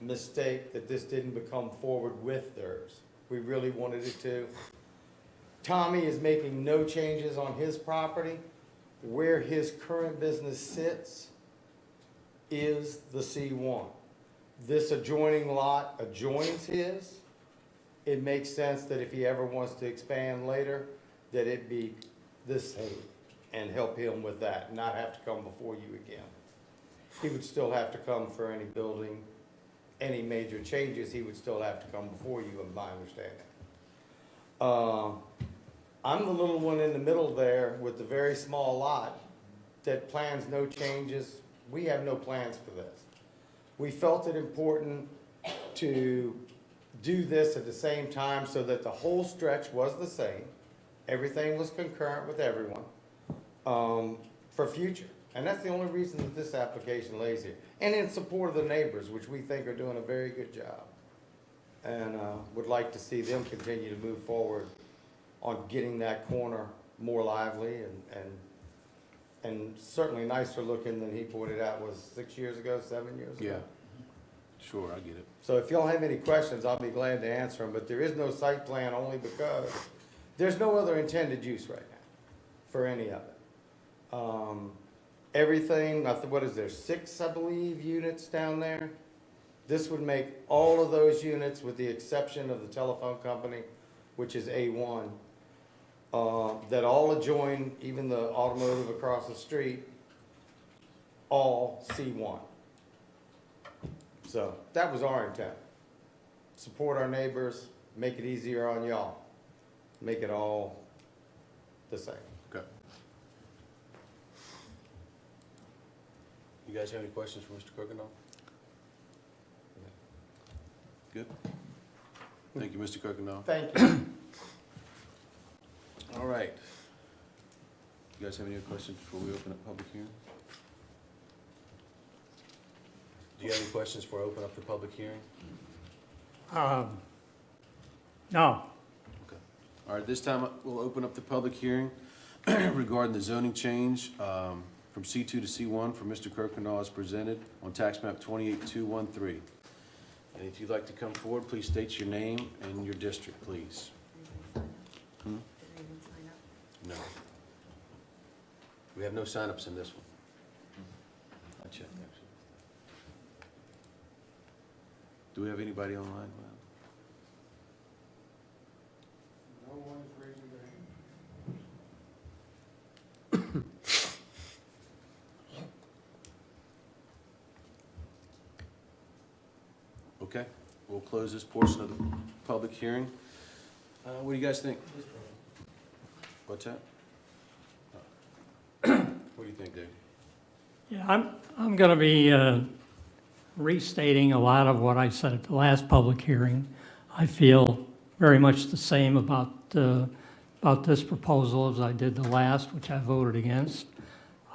S10: mistake that this didn't become forward with theirs. We really wanted it to. Tommy is making no changes on his property. Where his current business sits is the C1. This adjoining lot adjoins his. it makes sense that if he ever wants to expand later, that it be this same and help him with that, not have to come before you again. He would still have to come for any building, any major changes, he would still have to come before you, in my understanding. I'm the little one in the middle there with the very small lot that plans no changes. We have no plans for this. We felt it important to do this at the same time so that the whole stretch was the same. Everything was concurrent with everyone, for future. And that's the only reason that this application lays here. And in support of the neighbors, which we think are doing a very good job. And, would like to see them continue to move forward on getting that corner more lively and certainly nicer looking than he pointed out was 6 years ago, 7 years ago.
S1: Yeah, sure, I get it.
S10: So if y'all have any questions, I'll be glad to answer them, but there is no site plan only because there's no other intended use right now for any of it. Everything, what is there, 6, I believe, units down there? This would make all of those units, with the exception of the telephone company, which is A1, that all adjoin, even the automotive across the street, all C1. So that was our intent. Support our neighbors, make it easier on y'all, make it all the same.
S1: Okay. You guys have any questions for Mr. Kirkendall? Good? Thank you, Mr. Kirkendall.
S10: Thank you.
S1: All right. You guys have any other questions before we open up public hearing? Do you have any questions before I open up the public hearing?
S3: No.
S1: Okay. All right, this time we'll open up the public hearing regarding the zoning change from C2 to C1 for Mr. Kirkendall as presented on tax map 28213. And if you'd like to come forward, please state your name and your district, please. Hmm? No. We have no signups in this one. I checked, actually. Do we have anybody online?
S4: No one's raising their hand.
S1: Okay, we'll close this portion of the public hearing. What do you guys think? What's that? What do you think, Dave?
S3: Yeah, I'm going to be restating a lot of what I said at the last public hearing. I feel very much the same about this proposal as I did the last, which I voted against.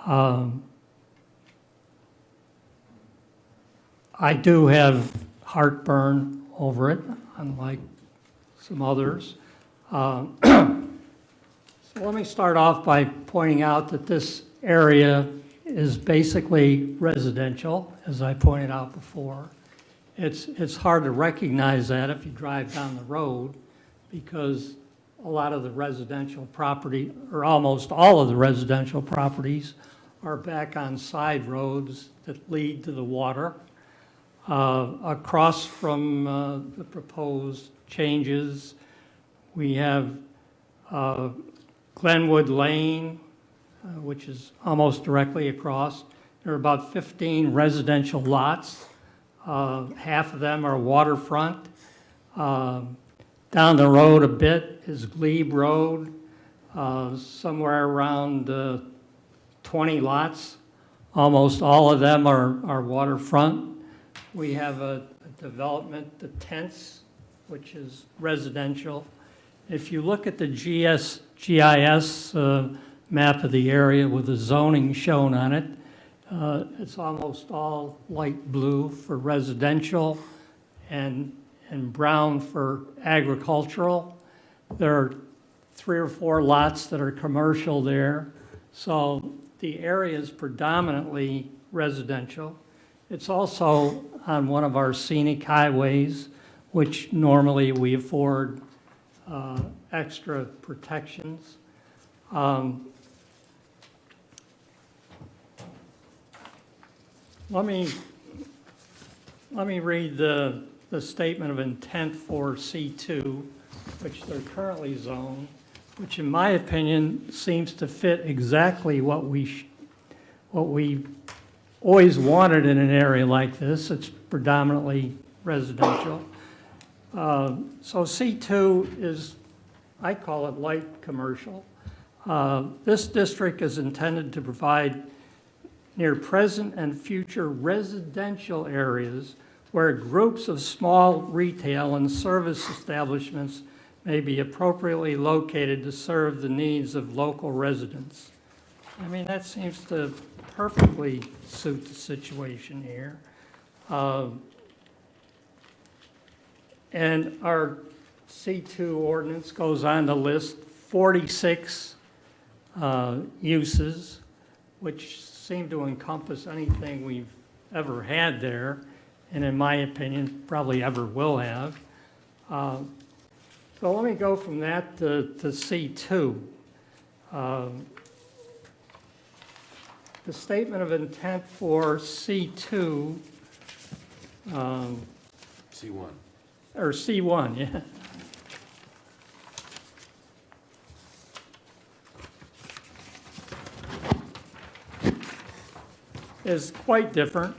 S3: I do have heartburn over it, unlike some others. So let me start off by pointing out that this area is basically residential, as I pointed out before. It's hard to recognize that if you drive down the road, because a lot of the residential property, or almost all of the residential properties, are back on side roads that lead to the water. Across from the proposed changes, we have Glenwood Lane, which is almost directly across. There are about 15 residential lots. Half of them are waterfront. Down the road a bit is Glebe Road, somewhere around 20 lots. Almost all of them are waterfront. We have a development, the Tents, which is residential. If you look at the GIS map of the area with the zoning shown on it, it's almost all light blue for residential and brown for agricultural. There are 3 or 4 lots that are commercial there. So the area is predominantly residential. It's also on one of our scenic highways, which normally we afford extra protections. Let me read the the statement of intent for C2, which they're currently zoned, which in my opinion seems to fit exactly what we always wanted in an area like this. It's predominantly residential. So C2 is, I call it light commercial. This district is intended to provide near present and future residential areas where groups of small retail and service establishments may be appropriately located to serve the needs of local residents. I mean, that seems to perfectly suit the situation here. And our C2 ordinance goes on to list 46 uses, which seem to encompass anything we've ever had there, and in my opinion, probably ever will have. So let me go from that to C2. The statement of intent for C2,
S1: C1.
S3: or C1, yeah. Is quite different.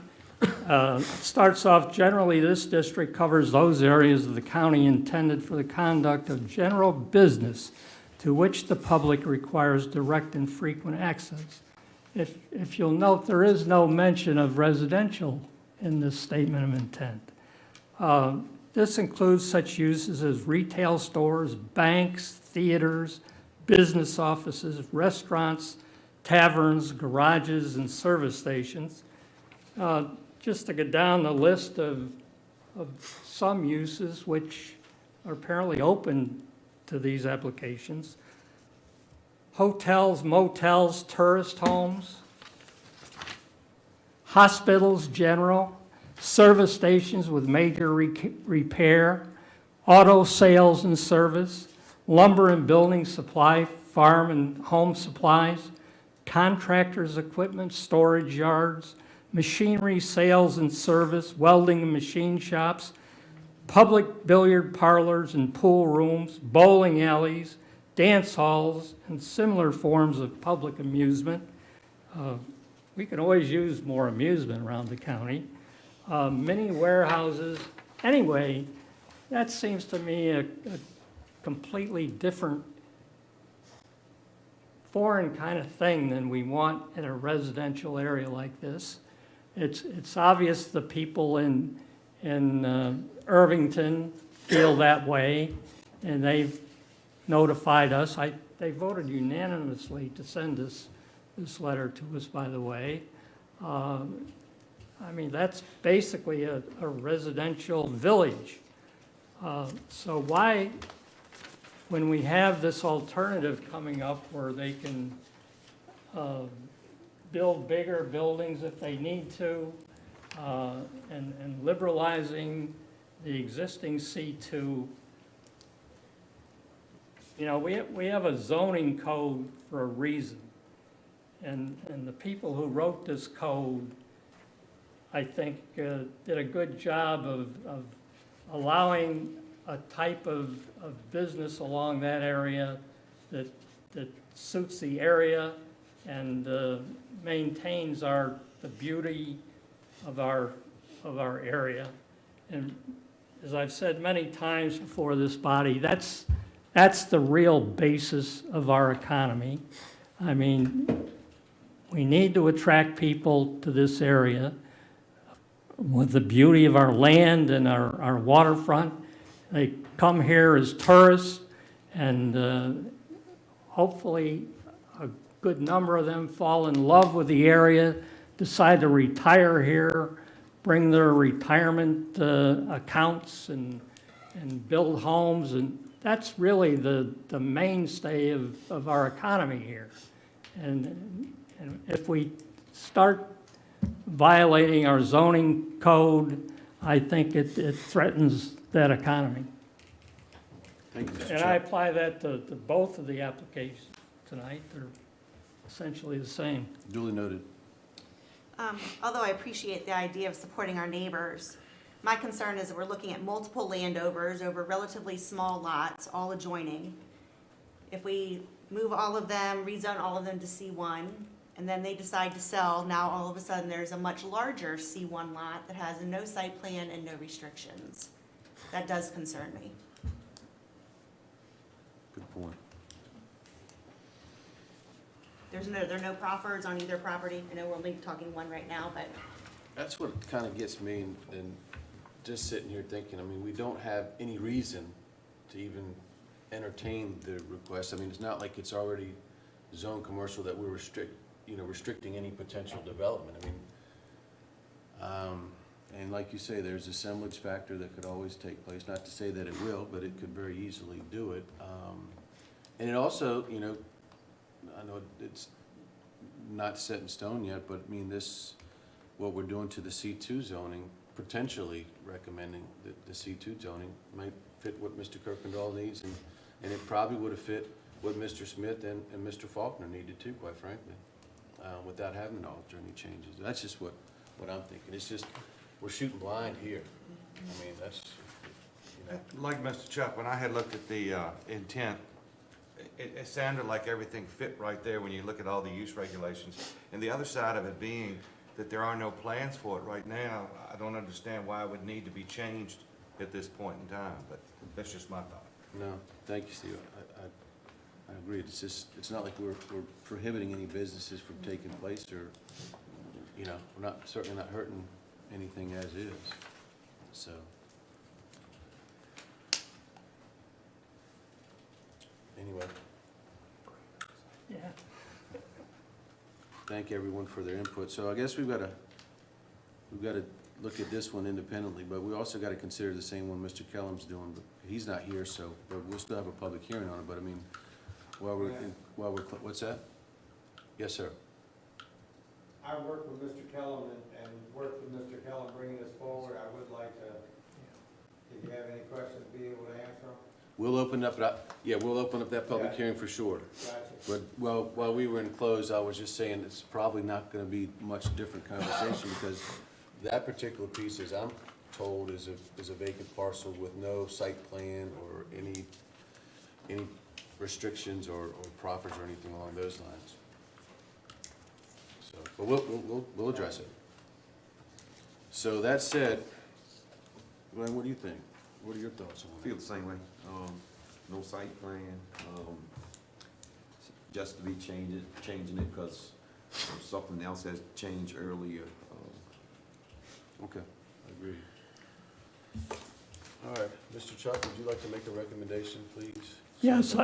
S3: Starts off, generally, this district covers those areas of the county intended for the conduct of general business to which the public requires direct and frequent access. If you'll note, there is no mention of residential in this statement of intent. This includes such uses as retail stores, banks, theaters, business offices, restaurants, taverns, garages, and service stations. Just to go down the list of some uses which are apparently open to these applications. Hotels, motels, tourist homes, hospitals, general, service stations with major repair, auto sales and service, lumber and building supply, farm and home supplies, contractors' equipment, storage yards, machinery sales and service, welding and machine shops, public billiard parlors and pool rooms, bowling alleys, dance halls, and similar forms of public amusement. We can always use more amusement around the county. Many warehouses. Anyway, that seems to me a completely different foreign kind of thing than we want in a residential area like this. It's obvious the people in Irvington feel that way, and they've notified us. They voted unanimously to send this letter to us, by the way. I mean, that's basically a residential village. So why, when we have this alternative coming up where they can build bigger buildings if they need to, and liberalizing the existing C2, you know, we have a zoning code for a reason. And the people who wrote this code, I think, did a good job of allowing a type of business along that area that suits the area and maintains the beauty of our area. And as I've said many times before this body, that's the real basis of our economy. I mean, we need to attract people to this area with the beauty of our land and our waterfront. They come here as tourists, and hopefully a good number of them fall in love with the area, decide to retire here, bring their retirement accounts and build homes, and that's really the mainstay of our economy here. And if we start violating our zoning code, I think it threatens that economy.
S1: Thank you, Mr.
S3: And I
S1: Chair.
S3: apply that to both of the applications tonight. They're essentially the same.
S1: Duly noted.
S5: Although I appreciate the idea of supporting our neighbors, my concern is that we're looking at multiple landovers over relatively small lots, all adjoining. If we move all of them, rezone all of them to C1, and then they decide to sell, now all of a sudden there's a much larger C1 lot that has no site plan and no restrictions. That does concern me.
S1: Good point.
S5: There are no proffers on either property. I know we're only talking one right now, but
S1: That's what kind of gets me, and just sitting here thinking, I mean, we don't have any reason to even entertain the request. I mean, it's not like it's already zone commercial that we're restricting any potential development. I mean, and like you say, there's assemblage factor that could always take place. Not to say that it will, but it could very easily do it. And it also, I know it's not set in stone yet, but I mean, what we're doing to the C2 zoning, potentially recommending the C2 zoning might fit what Mr. Kirkendall needs, and it probably would have fit what Mr. Smith and Mr. Faulkner needed too, quite frankly, without having to alter any changes. That's just what I'm thinking. It's just, we're shooting blind here. I mean, that's,
S9: Like Mr. Chuck, when I had looked at the intent, it sounded like everything fit right there when you look at all the use regulations. And the other side of it being that there are no plans for it right now, I don't understand why it would need to be changed at this point in time, but that's just my thought.
S1: no, thank you, Steve. I agree. It's just, it's not like we're prohibiting any businesses from taking place, or, we're certainly not hurting anything as is, so. Anyway,
S3: Yeah.
S1: thank everyone for their input. So I guess we've got to look at this one independently, but we also got to consider the same one Mr. Kellum's doing, but he's not here, so, but we'll still have a public hearing on it. But I mean, what's that? Yes, sir.
S10: I worked with Mr. Kellum and worked with Mr. Kellum bringing this forward. I would like to, if you have any questions, be able to answer them.
S1: We'll open up that public
S10: Yeah.
S1: hearing for sure.
S10: Gotcha.
S1: But, while we were in close, I was just saying it's probably not gonna be much different conversation, because that particular piece, as I'm told, is a vacant parcel with no site plan or any restrictions or proffers or anything along those lines. So, but we'll address it. So that said, Glenn, what do you think? What are your thoughts on
S11: Feel
S1: it?
S11: the same way. No site plan, just to be changing it because something else has changed earlier.
S1: Okay, I agree. All right, Mr. Chuck, would you like to make a recommendation, please?
S3: Yes,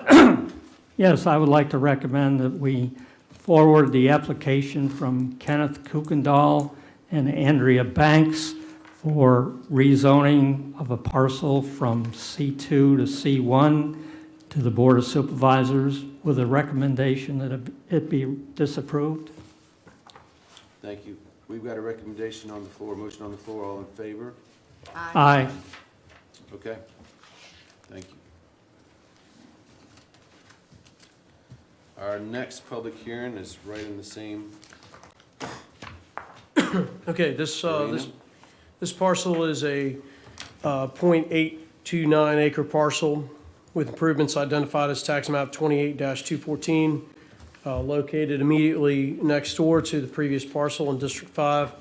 S3: yes, I would like to recommend that we forward the application from Kenneth Kuykendall and Andrea Banks for rezoning of a parcel from C2 to C1 to the Board of Supervisors with a recommendation that it be disapproved.
S1: Thank you. We've got a recommendation on the floor, motion on the floor, all in favor?
S3: Aye.
S1: Okay, thank you. Our next public hearing is right in the same
S7: Okay, this
S1: arena.
S7: This parcel is a .829 acre parcel with improvements identified as tax map 28-214, located immediately next door to the previous parcel in District 5.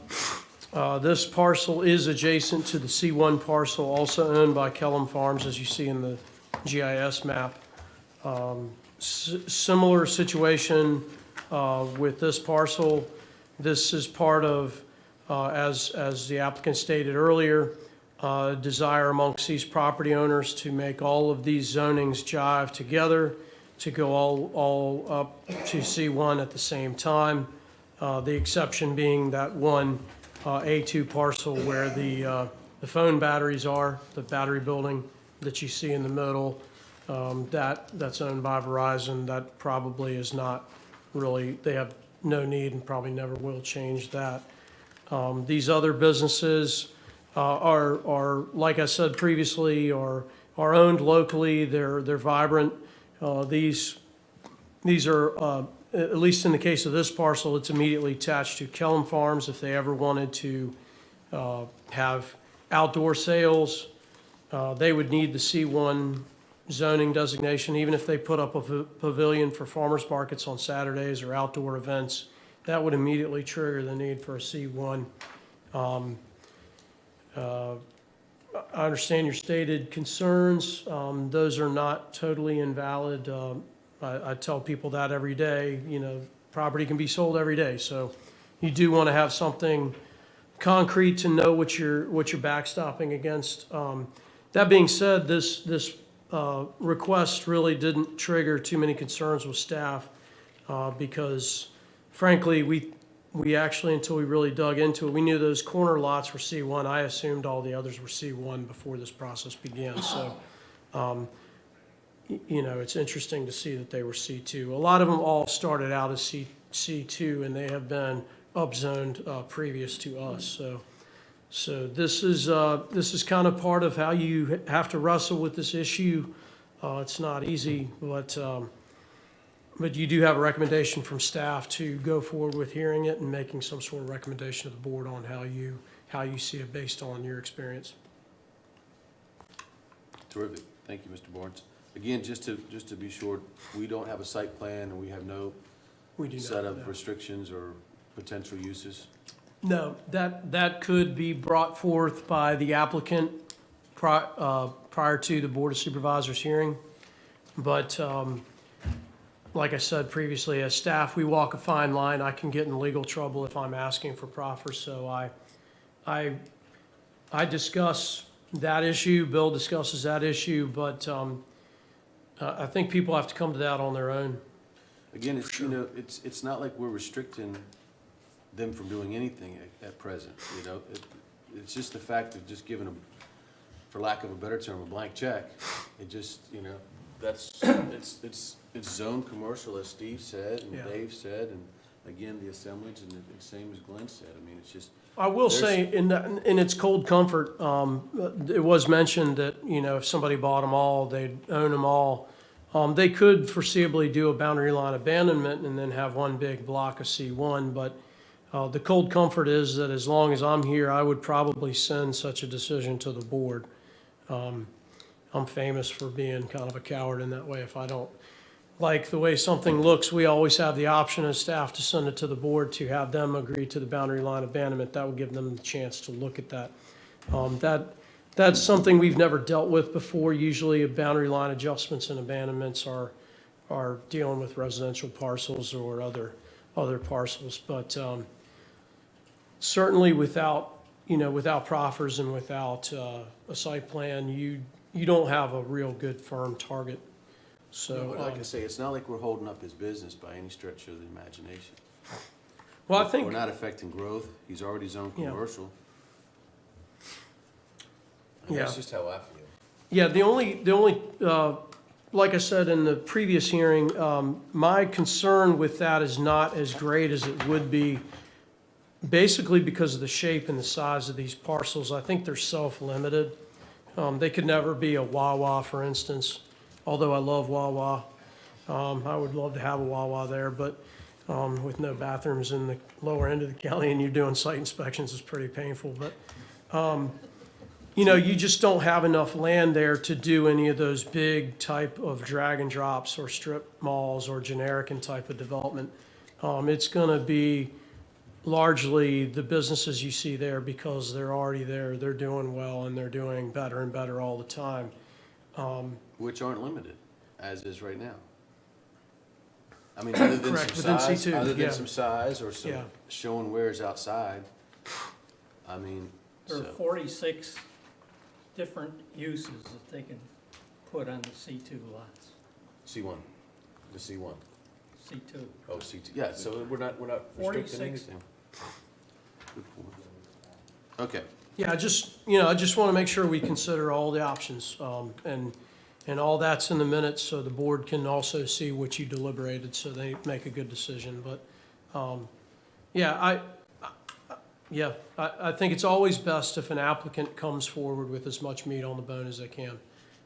S7: This parcel is adjacent to the C1 parcel, also owned by Kellum Farms, as you see in the GIS map. Similar situation with this parcel. This is part of, as the applicant stated earlier, desire amongst these property owners to make all of these zonings jive together, to go all up to C1 at the same time. The exception being that one A2 parcel where the phone batteries are, the battery building that you see in the middle, that's owned by Verizon. That probably is not really, they have no need and probably never will change that. These other businesses are, like I said previously, are owned locally. They're vibrant. These are, at least in the case of this parcel, it's immediately attached to Kellum Farms if they ever wanted to have outdoor sales, they would need the C1 zoning designation, even if they put up a pavilion for farmers markets on Saturdays or outdoor events, that would immediately trigger the need for a C1. I understand your stated concerns. Those are not totally invalid. I tell people that every day, you know, property can be sold every day. So you do want to have something concrete to know what you're backstopping against. That being said, this request really didn't trigger too many concerns with staff because frankly, we actually, until we really dug into it, we knew those corner lots were C1. I assumed all the others were C1 before this process began. So, you know, it's interesting to see that they were C2. A lot of them all started out as C2, and they have been upzoned previous to us. So this is kind of part of how you have to wrestle with this issue. It's not easy, but you do have a recommendation from staff to go forward with hearing it and making some sort of recommendation to the board on how you see it based on your experience.
S1: Terrific. Thank you, Mr. Barnes. Again, just to be sure, we don't have a site plan and we have no
S7: We do not.
S1: set of
S7: No.
S1: restrictions or potential uses?
S7: No, that could be brought forth by the applicant prior to the Board of Supervisors hearing. But like I said previously, as staff, we walk a fine line. I can get in legal trouble if I'm asking for proffers. So I discuss that issue, Bill discusses that issue, but I think people have to come to that on their own.
S1: Again, it's, you know, it's not like we're restricting them from doing anything at present, you know? It's just the fact of just giving them, for lack of a better term, a blank check. It just, you know, it's zoned commercial, as Steve said, and
S7: Yeah.
S1: Dave said, and again, the assemblage, and the same as Glenn said. I mean, it's just,
S7: I will say, in its cold comfort, it was mentioned that, you know, if somebody bought them all, they'd own them all. They could foreseeably do a boundary line abandonment and then have one big block of C1, but the cold comfort is that as long as I'm here, I would probably send such a decision to the board. I'm famous for being kind of a coward in that way. If I don't like the way something looks, we always have the option as staff to send it to the board to have them agree to the boundary line abandonment. That would give them the chance to look at that. That's something we've never dealt with before. Usually boundary line adjustments and abandonments are dealing with residential parcels or other parcels. But certainly without proffers and without a site plan, you don't have a real good firm target. So,
S1: but like I say, it's not like we're holding up his business by any stretch of the imagination.
S7: well, I think.
S1: We're not affecting growth. He's already zoned
S7: Yeah.
S1: commercial.
S7: Yeah.
S1: That's just how I feel.
S7: Yeah, the only, like I said in the previous hearing, my concern with that is not as great as it would be, basically because of the shape and the size of these parcels. I think they're self-limited. They could never be a Wawa, for instance, although I love Wawa. I would love to have a Wawa there, but with no bathrooms in the lower end of the county and you're doing site inspections, it's pretty painful. But you know, you just don't have enough land there to do any of those big type of drag and drops or strip malls or generic and type of development. It's gonna be largely the businesses you see there because they're already there, they're doing well, and they're doing better and better all the time.
S1: Which aren't limited, as is right now. I mean, other than
S7: Correct,
S1: some
S7: within
S1: size,
S7: C2,
S1: other
S7: yeah.
S1: than some size or some
S7: Yeah.
S1: showing wares outside, I mean,
S3: There are
S1: so,
S3: 46 different uses that they can put on the C2 lots,
S1: C1, the C1.
S3: C2.
S1: Oh, C2, yeah, so we're not restricting
S3: 46.
S1: anything. Good point. Okay,
S7: Yeah, I just want to make sure we consider all the options, and all that's in the minutes, so the board can also see what you deliberated, so they make a good decision. But, I think it's always best if an applicant comes forward with as much meat on the bone as they can. In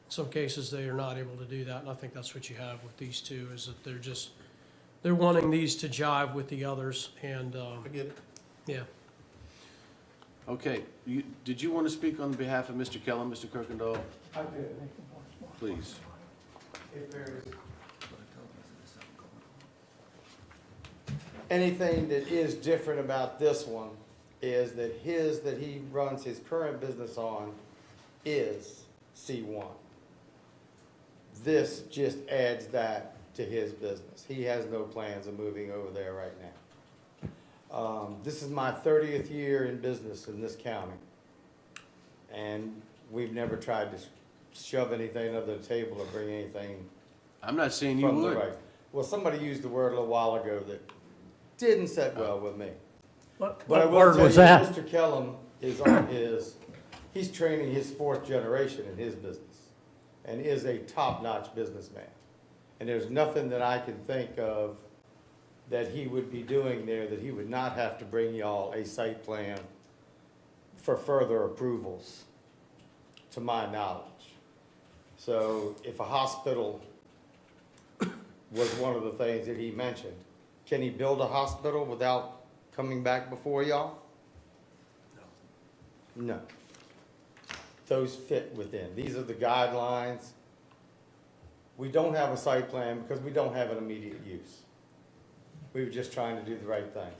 S7: some cases, they are not able to do that, and I think that's what you have with these two, is that they're wanting these to jive with the others, and,
S1: I get it.
S7: yeah.
S1: Okay, did you want to speak on behalf of Mr. Kellum, Mr. Kirkendall?
S10: I did.
S1: Please.
S10: If there's anything that is different about this one is that that he runs his current business on is C1. This just adds that to his business. He has no plans of moving over there right now. This is my 30th year in business in this county. And we've never tried to shove anything under the table or bring anything
S1: I'm not saying you
S10: from the
S1: would.
S10: right. Well, somebody used the word a little while ago that didn't sit well with me.
S3: What
S10: But I will
S3: word
S10: tell
S3: was
S10: you,
S3: that?
S10: Mr. Kellum is on he's training his 4th generation in his business and is a top-notch businessman. And there's nothing that I can think of that he would be doing there that he would not have to bring y'all a site plan for further approvals, to my knowledge. So if a hospital was one of the things that he mentioned, can he build a hospital without coming back before y'all? No. Those fit within. These are the guidelines. We don't have a site plan because we don't have an immediate use. We were just trying to do the right thing.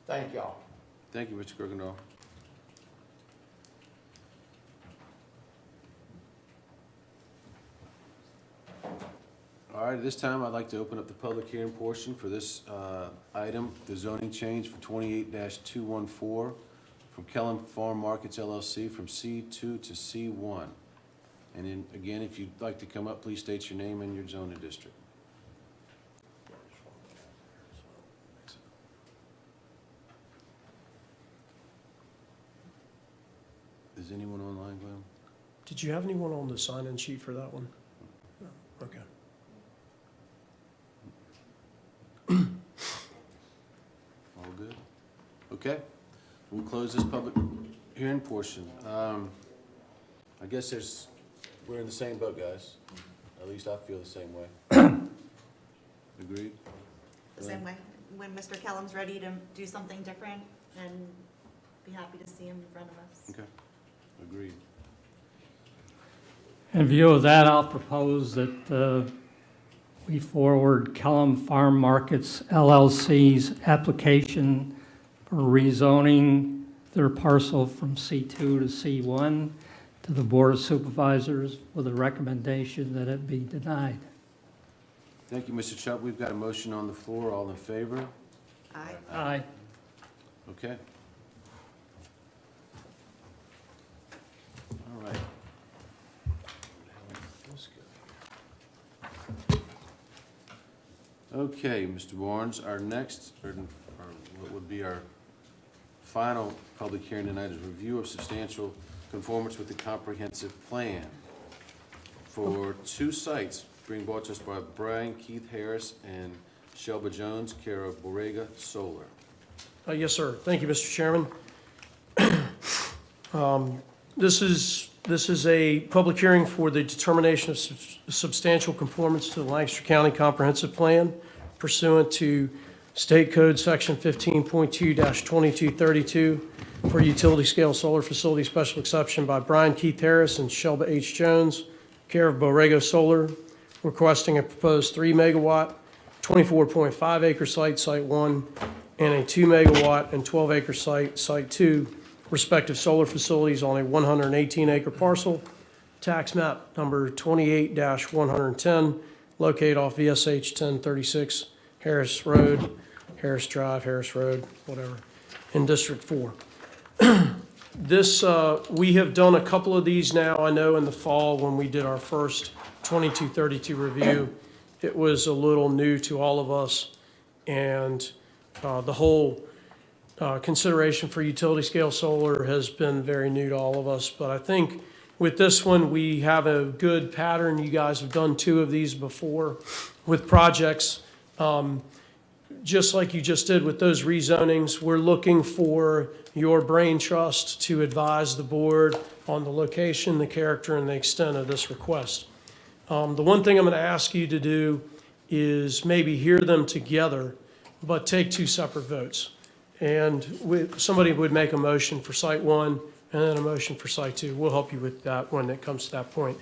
S10: Thank y'all.
S1: Thank you, Mr. Kirkendall. All right, at this time, I'd like to open up the public hearing portion for this item, the zoning change for 28-214 from Kellum Farm Markets LLC from C2 to C1. And then, again, if you'd like to come up, please state your name and your zoning district. Is anyone online, Glenn?
S7: Did you have anyone on the sign-in sheet for that one? No. Okay.
S1: All good? Okay, we'll close this public hearing portion. I guess we're in the same boat, guys. At least I feel the same way. Agreed?
S5: The same way, when Mr. Kellum's ready to do something different, and be happy to see him in front of us.
S1: Okay, agreed.
S3: In view of that, I'll propose that we forward Kellum Farm Markets LLC's application for rezoning their parcel from C2 to C1 to the Board of Supervisors with a recommendation that it be denied.
S1: Thank you, Mr. Chubb. We've got a motion on the floor. All in favor?
S5: Aye.
S3: Aye.
S1: Okay. All right. Okay, Mr. Barnes, our next, or what would be our final public hearing tonight is review of substantial conformance with the comprehensive plan for 2 sites being brought to us by Brian Keith Harris and Shelba Jones, care of Borrega Solar.
S7: Yes, sir. Thank you, Mr. Chairman. This is a public hearing for the determination of substantial conformance to the Lancaster County Comprehensive Plan pursuant to State Code Section 15.2-2232 for utility scale solar facility special exception by Brian Keith Harris and Shelba H. Jones, care of Borrego Solar, requesting a proposed 3 megawatt, 24.5 acre site, Site 1, and a 2 megawatt and 12 acre site, Site 2, respective solar facilities on a 118 acre parcel, tax map number 28-110, located off VSH 1036 Harris Road, Harris Drive, Harris Road, whatever, in District 4. This, we have done a couple of these now. I know in the fall when we did our first 2232 review, it was a little new to all of us. And the whole consideration for utility scale solar has been very new to all of us. But I think with this one, we have a good pattern. You guys have done 2 of these before with projects. Just like you just did with those rezonings, we're looking for your brain trust to advise the board on the location, the character, and the extent of this request. The one thing I'm going to ask you to do is maybe hear them together, but take 2 separate votes. And somebody would make a motion for site one and then a motion for site two. We'll help you with that when it comes to that point.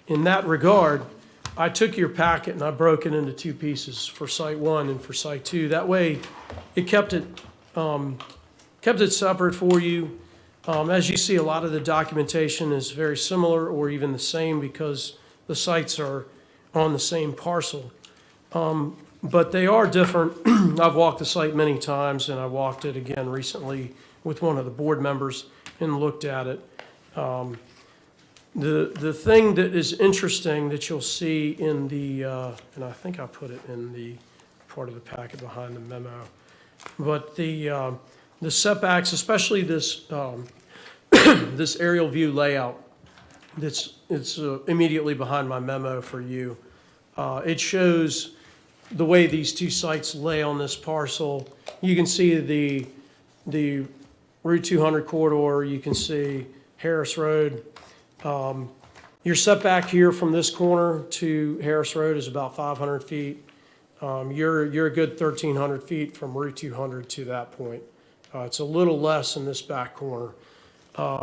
S7: In that regard, I took your packet and I broke it into two pieces for site one and for site two. That way, it kept it separate for you. As you see, a lot of the documentation is very similar or even the same because the sites are on the same parcel. But they are different. I've walked the site many times, and I walked it again recently with one of the board members and looked at it. The thing that is interesting that you'll see in the, and I think I put it in the part of the packet behind the memo, but the setbacks, especially this, this aerial view layout it's immediately behind my memo for you. It shows the way these two sites lay on this parcel. You can see the Route 200 corridor, you can see Harris Road. Your setback here from this corner to Harris Road is about 500 feet. You're a good 1,300 feet from Route 200 to that point. It's a little less in this back corner.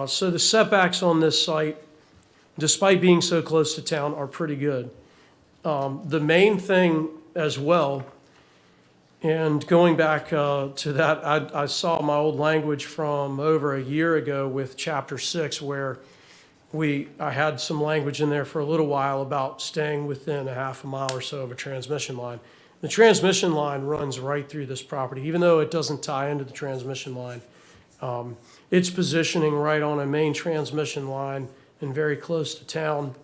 S7: So the setbacks on this site, despite being so close to town, are pretty good. The main thing as well, and going back to that, I saw my old language from over a year ago with Chapter 6, where I had some language in there for a little while about staying within a half a mile or so of a transmission line. The transmission line runs right through this property, even though it doesn't tie into the transmission line. Its positioning right on a main transmission line and very close to town,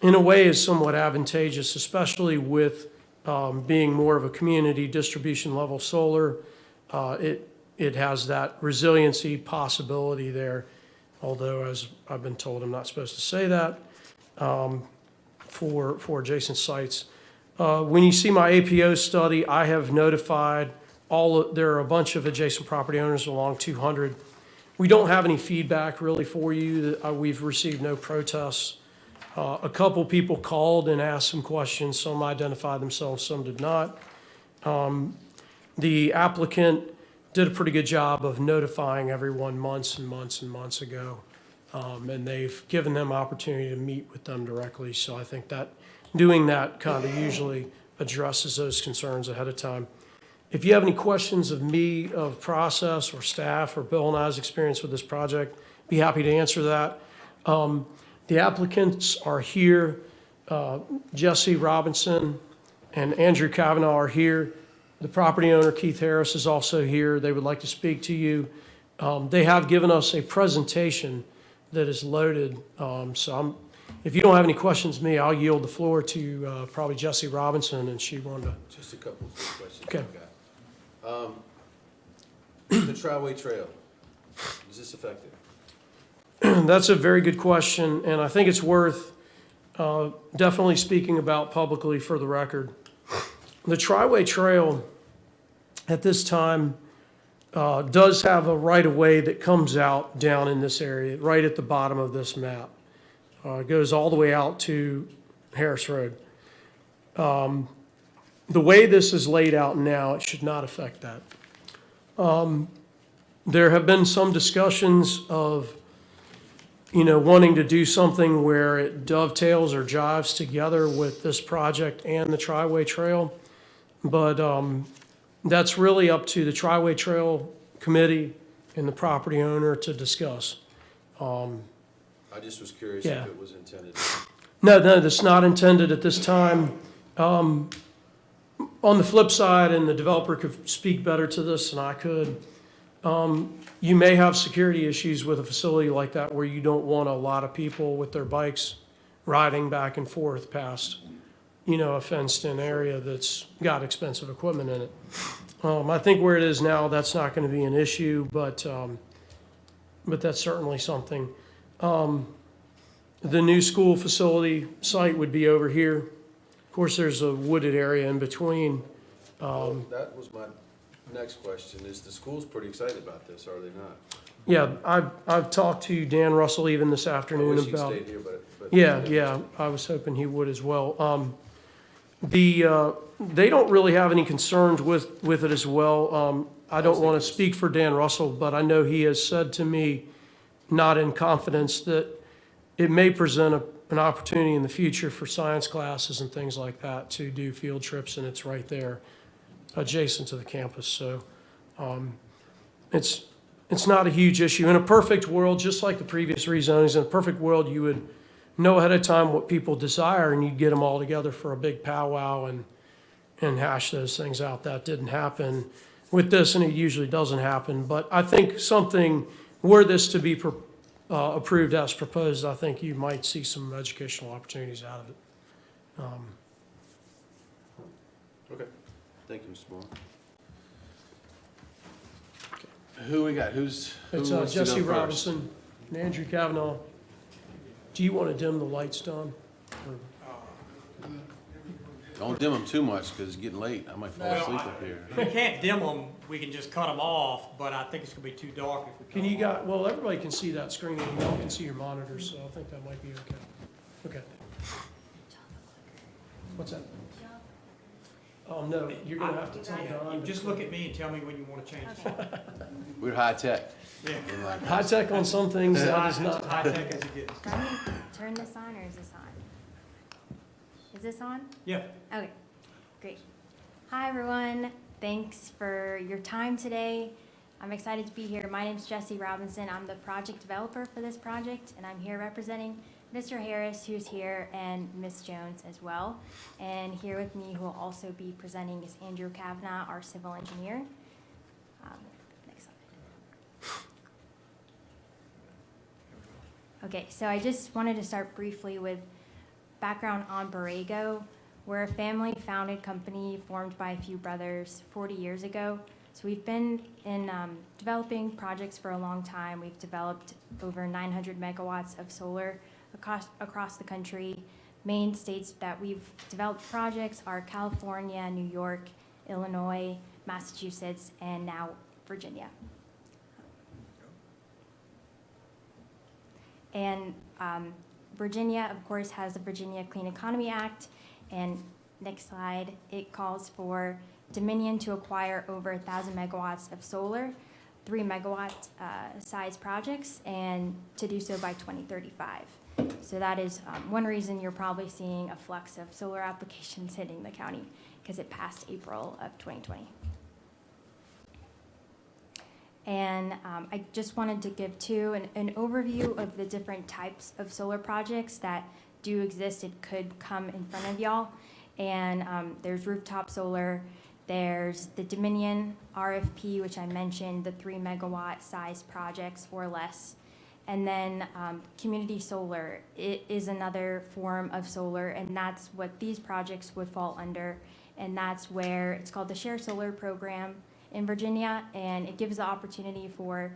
S7: in a way, is somewhat advantageous, especially with being more of a community distribution level solar. It has that resiliency possibility there, although, as I've been told, I'm not supposed to say that for adjacent sites. When you see my APO study, I have notified there are a bunch of adjacent property owners along 200. We don't have any feedback really for you. We've received no protests. A couple people called and asked some questions. Some identified themselves, some did not. The applicant did a pretty good job of notifying everyone months and months and months ago. And they've given them opportunity to meet with them directly. So I think that doing that kind of usually addresses those concerns ahead of time. If you have any questions of me, of process or staff or Bill and I's experience with this project, be happy to answer that. The applicants are here. Jesse Robinson and Andrew Kavanaugh are here. The property owner, Keith Harris, is also here. They would like to speak to you. They have given us a presentation that is loaded. If you don't have any questions of me, I'll yield the floor to probably Jesse Robinson, and she wanted to.
S1: Just a couple of quick questions
S7: Okay.
S1: I've got. The Triway Trail, is this effective?
S7: That's a very good question, and I think it's worth definitely speaking about publicly for the record. The Triway Trail at this time does have a right-of-way that comes out down in this area, right at the bottom of this map. It goes all the way out to Harris Road. The way this is laid out now, it should not affect that. There have been some discussions of wanting to do something where it dovetails or jives together with this project and the Triway Trail. But that's really up to the Triway Trail Committee and the property owner to discuss.
S1: I just was curious
S7: Yeah.
S1: if it was intended.
S7: No, that's not intended at this time. On the flip side, and the developer could speak better to this than I could, you may have security issues with a facility like that where you don't want a lot of people with their bikes riding back and forth past, a fenced-in area that's got expensive equipment in it. I think where it is now, that's not going to be an issue, but that's certainly something. The new school facility site would be over here. Of course, there's a wooded area in between.
S1: That was my next question. Is the school's pretty excited about this, are they not?
S7: Yeah, I've talked to Dan Russell even this
S1: I
S7: afternoon
S1: wish he'd
S7: about.
S1: stayed here, but.
S7: Yeah, I was hoping he would as well. They don't really have any concerns with it as well. I don't want to speak for Dan Russell, but I know he has said to me, not in confidence, that it may present an opportunity in the future for science classes and things like that to do field trips, and it's right there adjacent to the campus. So it's not a huge issue. In a perfect world, just like the previous rezonings, in a perfect world, you would know ahead of time what people desire, and you'd get them all together for a big powwow and hash those things out. That didn't happen with this, and it usually doesn't happen. But I think something, were this to be approved as proposed, I think you might see some educational opportunities out of it.
S1: Okay. Thank you, Mr. Moore. Who we got? Who
S7: It's
S1: wants to go
S7: Jesse
S1: first?
S7: Robinson and Andrew Kavanaugh. Do you want to dim the lights, Don?
S1: Don't dim them too much, because it's getting late. I might fall asleep up here.
S2: If we can't dim them, we can just cut them off, but I think it's gonna be too dark if we cut
S7: Can
S2: 'em
S7: you
S2: off.
S7: well, everybody can see that screen, and y'all can see your monitors, so I think that might be okay. Okay. What's that? Oh, no, you're gonna have to tell Don.
S2: Just look at me and tell me when you wanna change it.
S1: We're high tech.
S2: Yeah.
S1: And like-
S7: High tech on some things, that is not.
S2: High tech as it gets.
S12: Do I need to turn this on or is this on? Is this on?
S2: Yeah.
S12: Okay, great. Hi, everyone. Thanks for your time today. I'm excited to be here. My name's Jesse Robinson. I'm the project developer for this project, and I'm here representing Mr. Harris, who's here, and Ms. Jones as well. And here with me, who will also be presenting, is Andrew Kavanaugh, our civil engineer. Next slide. Okay, so I just wanted to start briefly with background on Borrego. We're a family-founded company formed by a few brothers 40 years ago. So we've been in developing projects for a long time. We've developed over 900 megawatts of solar across the country. Main states that we've developed projects are California, New York, Illinois, Massachusetts, and now Virginia. And Virginia, of course, has the Virginia Clean Economy Act. And next slide, it calls for Dominion to acquire over 1,000 megawatts of solar, 3 megawatt size projects, and to do so by 2035. So that is one reason you're probably seeing a flux of solar applications hitting the county, because it passed April of 2020. And I just wanted to give an overview of the different types of solar projects that do exist. It could come in front of y'all. And there's rooftop solar, there's the Dominion RFP, which I mentioned, the 3 megawatt size projects or less. And then community solar, it is another form of solar, and that's what these projects would fall under. And that's where it's called the Share Solar Program in Virginia, and it gives the opportunity for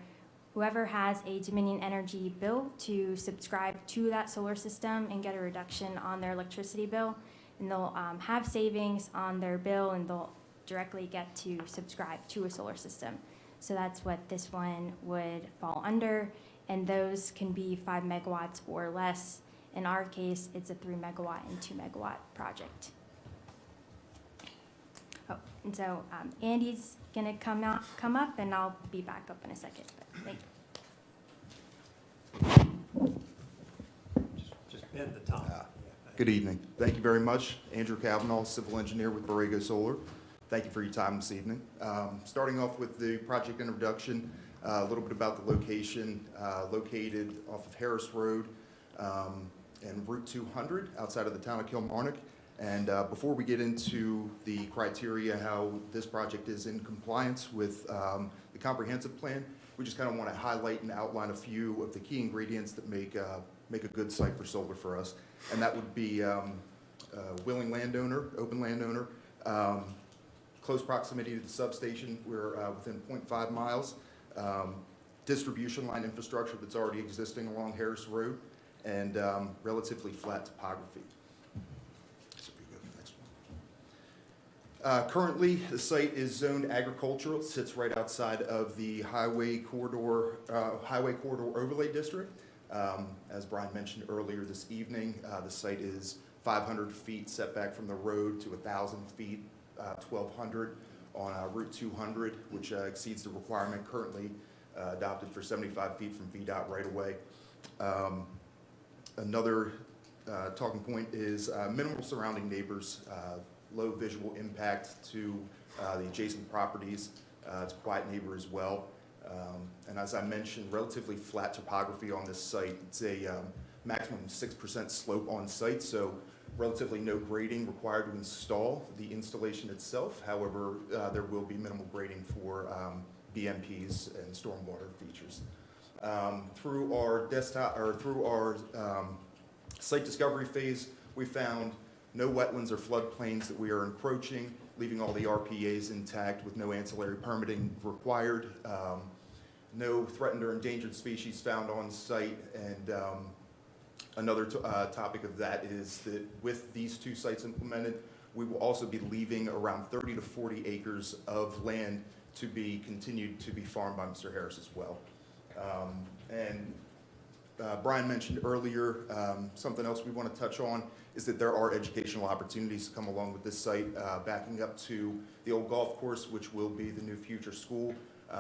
S12: whoever has a Dominion Energy bill to subscribe to that solar system and get a reduction on their electricity bill. And they'll have savings on their bill, and they'll directly get to subscribe to a solar system. So that's what this one would fall under, and those can be 5 megawatts or less. In our case, it's a 3 megawatt and 2 megawatt project. Oh, and so Andy's gonna come up, and I'll be back up in a second. But thank you.
S2: Just bend the top.
S13: Good evening. Thank you very much. Andrew Kavanaugh, civil engineer with Borrego Solar. Thank you for your time this evening. Starting off with the project introduction, a little bit about the location, located off of Harris Road and Route 200 outside of the town of Kilmarnock. And before we get into the criteria, how this project is in compliance with the comprehensive plan, we just kind of want to highlight and outline a few of the key ingredients that make a good site for solar for us. And that would be willing landowner, open landowner, close proximity to the substation. We're within 0.5 miles. Distribution line infrastructure that's already existing along Harris Road, and relatively flat topography. Currently, the site is zoned agricultural. It sits right outside of the highway corridor overlay district. As Brian mentioned earlier this evening, the site is 500 feet setback from the road to 1,000 feet, 1,200 on Route 200, which exceeds the requirement currently adopted for 75 feet from VDOT right away. Another talking point is minimal surrounding neighbors, low visual impact to the adjacent properties. It's a quiet neighbor as well. And as I mentioned, relatively flat topography on this site. It's a maximum 6% slope on site, so relatively no grading required to install the installation itself. However, there will be minimal grading for BMPs and stormwater features. Through our site discovery phase, we found no wetlands or floodplains that we are encroaching, leaving all the RPAs intact with no ancillary permitting required. No threatened or endangered species found on site. And another topic of that is that with these two sites implemented, we will also be leaving around 30 to 40 acres of land to be continued to be farmed by Mr. Harris as well. Brian mentioned earlier, something else we want to touch on is that there are educational opportunities to come along with this site, backing up to the old golf course, which will be the new future school.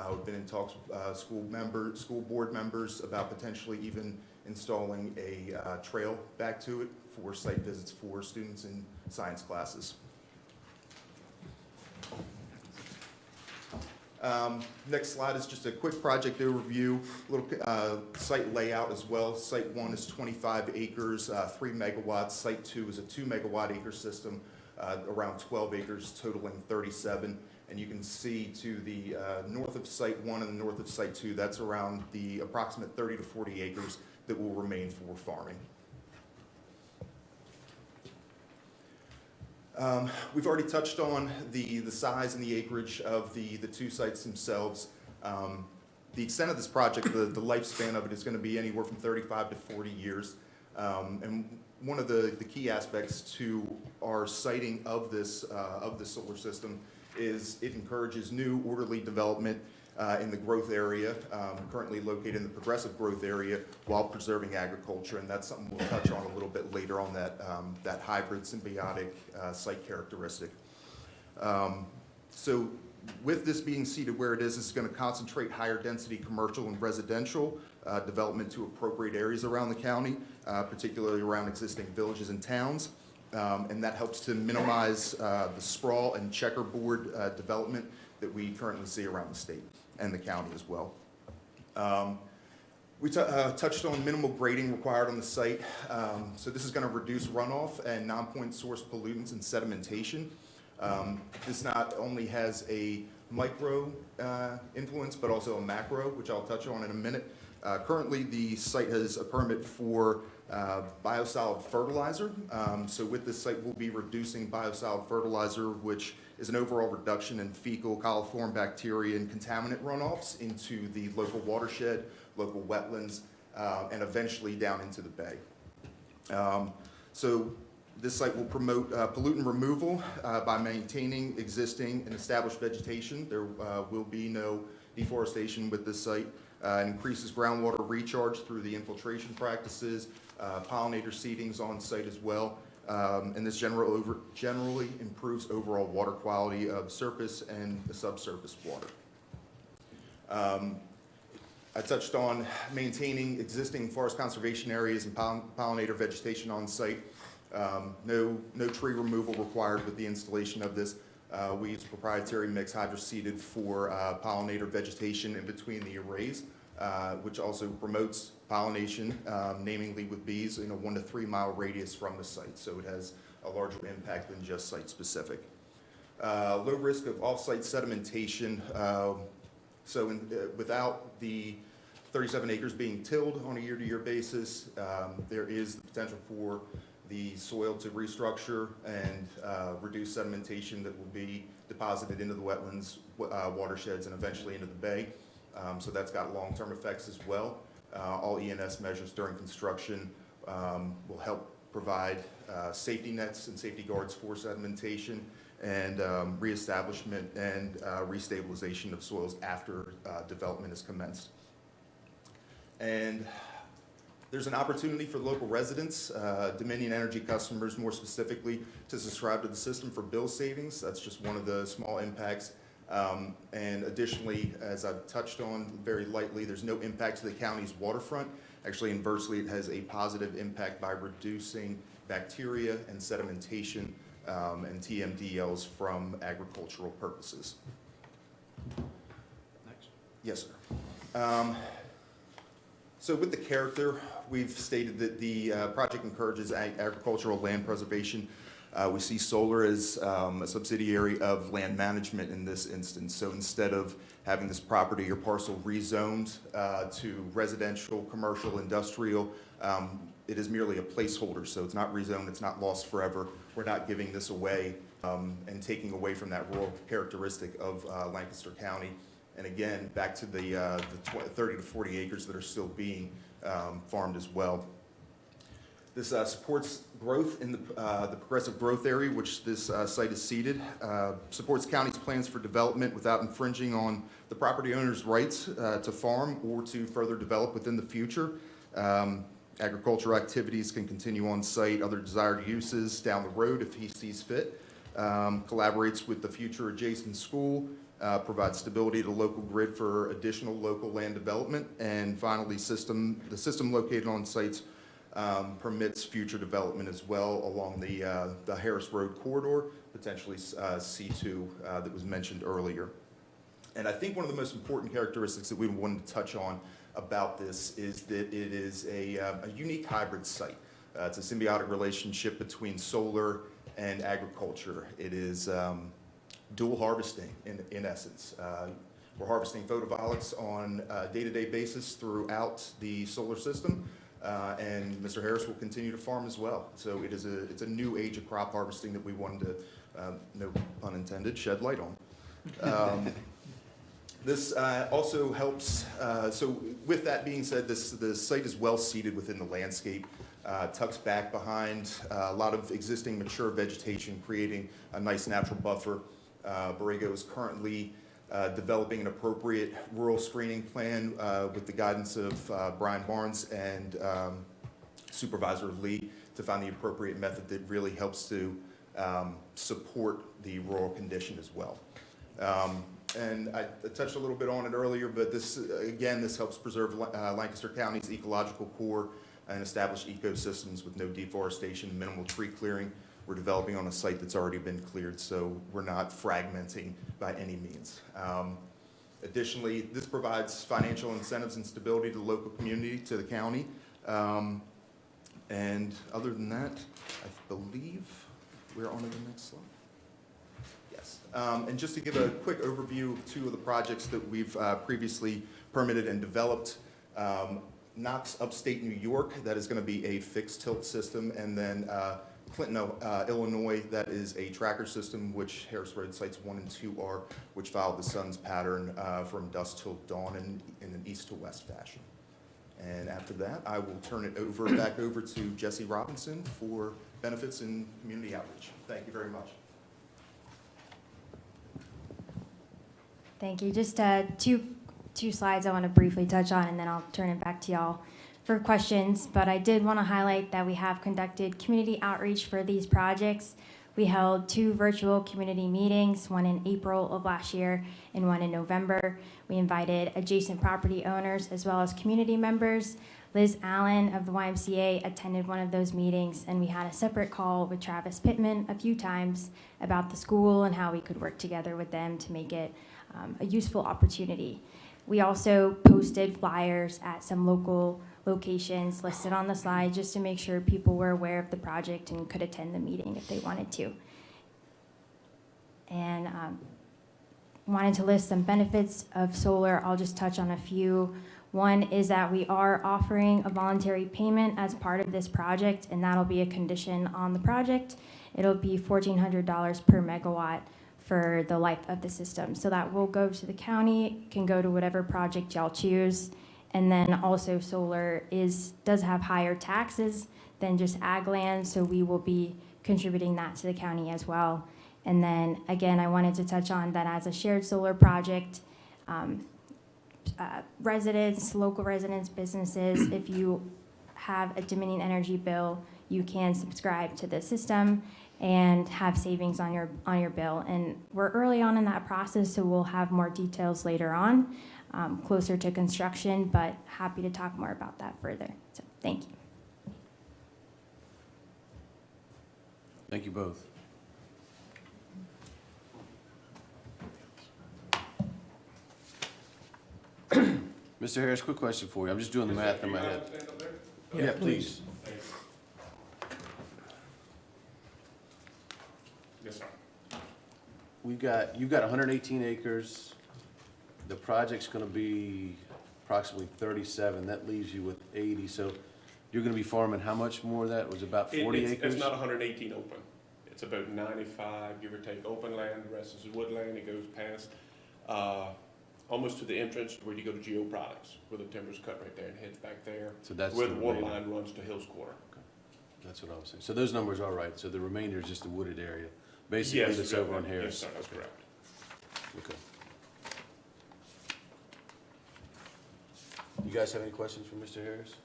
S13: We've been in talks with school board members about potentially even installing a trail back to it for site visits for students in science classes. Next slide is just a quick project overview, a little site layout as well. Site 1 is 25 acres, 3 megawatts. Site 2 is a 2 megawatt acre system, around 12 acres, totaling 37. And you can see to the north of Site 1 and the north of Site 2, that's around the approximate 30 to 40 acres that will remain for farming. We've already touched on the size and the acreage of the two sites themselves. The extent of this project, the lifespan of it is going to be anywhere from 35 to 40 years. And one of the key aspects to our siting of this solar system is it encourages new orderly development in the growth area, currently located in the progressive growth area, while preserving agriculture, and that's something we'll touch on a little bit later on, that hybrid symbiotic site characteristic. So with this being seated where it is, it's going to concentrate higher density commercial and residential development to appropriate areas around the county, particularly around existing villages and towns. And that helps to minimize the sprawl and checkerboard development that we currently see around the state and the county as well. We touched on minimal grading required on the site. So this is going to reduce runoff and non-point source pollutants and sedimentation. This not only has a micro influence, but also a macro, which I'll touch on in a minute. Currently, the site has a permit for biosolid fertilizer. So with this site, we'll be reducing biosolid fertilizer, which is an overall reduction in fecal coliform bacteria and contaminant runoffs into the local watershed, local wetlands, and eventually down into the bay. So this site will promote pollutant removal by maintaining existing and established vegetation. There will be no deforestation with this site. It increases groundwater recharge through the infiltration practices, pollinator seedings on site as well, and this generally improves overall water quality of surface and the subsurface water. I touched on maintaining existing forest conservation areas and pollinator vegetation on site. No tree removal required with the installation of this. We use proprietary mix hydroseeded for pollinator vegetation in between the arrays, which also promotes pollination, namely with bees, in a 1 to 3 mile radius from the site. So it has a larger impact than just site specific. Low risk of off-site sedimentation. Without the 37 acres being tilled on a year-to-year basis, there is the potential for the soil to restructure and reduce sedimentation that will be deposited into the wetlands, watersheds, and eventually into the bay. So that's got long-term effects as well. All ENS measures during construction will help provide safety nets and safety guards for sedimentation and reestablishment and restabilization of soils after development is commenced. And There's an opportunity for local residents, Dominion Energy customers more specifically, to subscribe to the system for bill savings. That's just one of the small impacts. And additionally, as I've touched on very lightly, there's no impact to the county's waterfront. Actually, inversely, it has a positive impact by reducing bacteria and sedimentation and TMDLs from agricultural purposes.
S1: Next.
S13: Yes, sir. So with the character, we've stated that the project encourages agricultural land preservation. We see solar as a subsidiary of land management in this instance. So instead of having this property or parcel rezoned to residential, commercial, industrial, it is merely a placeholder. So it's not rezoned, it's not lost forever. We're not giving this away and taking away from that rural characteristic of Lancaster County. And again, back to the 30 to 40 acres that are still being farmed as well. This supports growth in the progressive growth area, which this site is seated, supports county's plans for development without infringing on the property owner's rights to farm or to further develop within the future. Agricultural activities can continue on site, other desired uses down the road if he sees fit. Collaborates with the future adjacent school, provides stability to the local grid for additional local land development. And finally, the system located on sites permits future development as well along the Harris Road corridor, potentially C2 that was mentioned earlier. And I think one of the most important characteristics that we wanted to touch on about this is that it is a unique hybrid site. It's a symbiotic relationship between solar and agriculture. It is dual harvesting in essence. We're harvesting photovoltaics on a day-to-day basis throughout the solar system, and Mr. Harris will continue to farm as well. So it's a new age of crop harvesting that we wanted to, no pun intended, shed light on. This also helps, so with that being said, the site is well seated within the landscape, tucks back behind a lot of existing mature vegetation, creating a nice natural buffer. Borrego is currently developing an appropriate rural screening plan with the guidance of Brian Barnes and Supervisor Lee to find the appropriate method that really helps to support the rural condition as well. And I touched a little bit on it earlier, but this helps preserve Lancaster County's ecological core and establish ecosystems with no deforestation, minimal tree clearing. We're developing on a site that's already been cleared, so we're not fragmenting by any means. Additionally, this provides financial incentives and stability to the local community, to the county. And other than that, I believe we're on to the next slide. Yes. And just to give a quick overview of two of the projects that we've previously permitted and developed. Knox, upstate New York, that is going to be a fixed tilt system, and then Clinton, Illinois, that is a tracker system, which Harris Road Sites 1 and 2 are, which follow the sun's pattern from dusk till dawn in an east to west fashion. And after that, I will turn it back over to Jesse Robinson for benefits and community outreach. Thank you very much.
S12: Thank you. Just two slides I want to briefly touch on, and then I'll turn it back to y'all for questions. But I did want to highlight that we have conducted community outreach for these projects. We held 2 virtual community meetings, one in April of last year and one in November. We invited adjacent property owners as well as community members. Liz Allen of the YMCA attended one of those meetings, and we had a separate call with Travis Pittman a few times about the school and how we could work together with them to make it a useful opportunity. We also posted flyers at some local locations listed on the slide just to make sure people were aware of the project and could attend the meeting if they wanted to. And wanted to list some benefits of solar. I'll just touch on a few. One is that we are offering a voluntary payment as part of this project, and that'll be a condition on the project. It'll be $1,400 per megawatt for the life of the system. So that will go to the county, can go to whatever project y'all choose. And then also solar does have higher taxes than just ag land, so we will be contributing that to the county as well. And then again, I wanted to touch on that as a shared solar project, residents, local residents, businesses, if you have a Dominion Energy bill, you can subscribe to the system and have savings on your bill. And we're early on in that process, so we'll have more details later on, closer to construction, but happy to talk more about that further. So thank you.
S1: Thank you both. Mr. Harris, quick question for you. I'm just doing the math in my head. Yeah, please.
S6: Yes, sir.
S1: You've got 118 acres. The project's gonna be approximately 37. That leaves you with 80. So you're gonna be farming how much more of that? Was it about 40 acres?
S6: It's not 118 open. It's about 95, give or take, open land. The rest is woodland. It goes past, almost to the entrance where you go to Geo Products, where the timber's cut right there and heads back there.
S1: So that's
S6: Where
S1: the
S6: the water
S1: remainder.
S6: line runs to Hills Quarter.
S1: That's what I was saying. So those numbers are right. So the remainder is just a wooded area, basically
S6: Yes,
S1: that's over on Harris.
S6: Yes, sir, that's correct.
S1: Okay. You guys have any questions for Mr. Harris?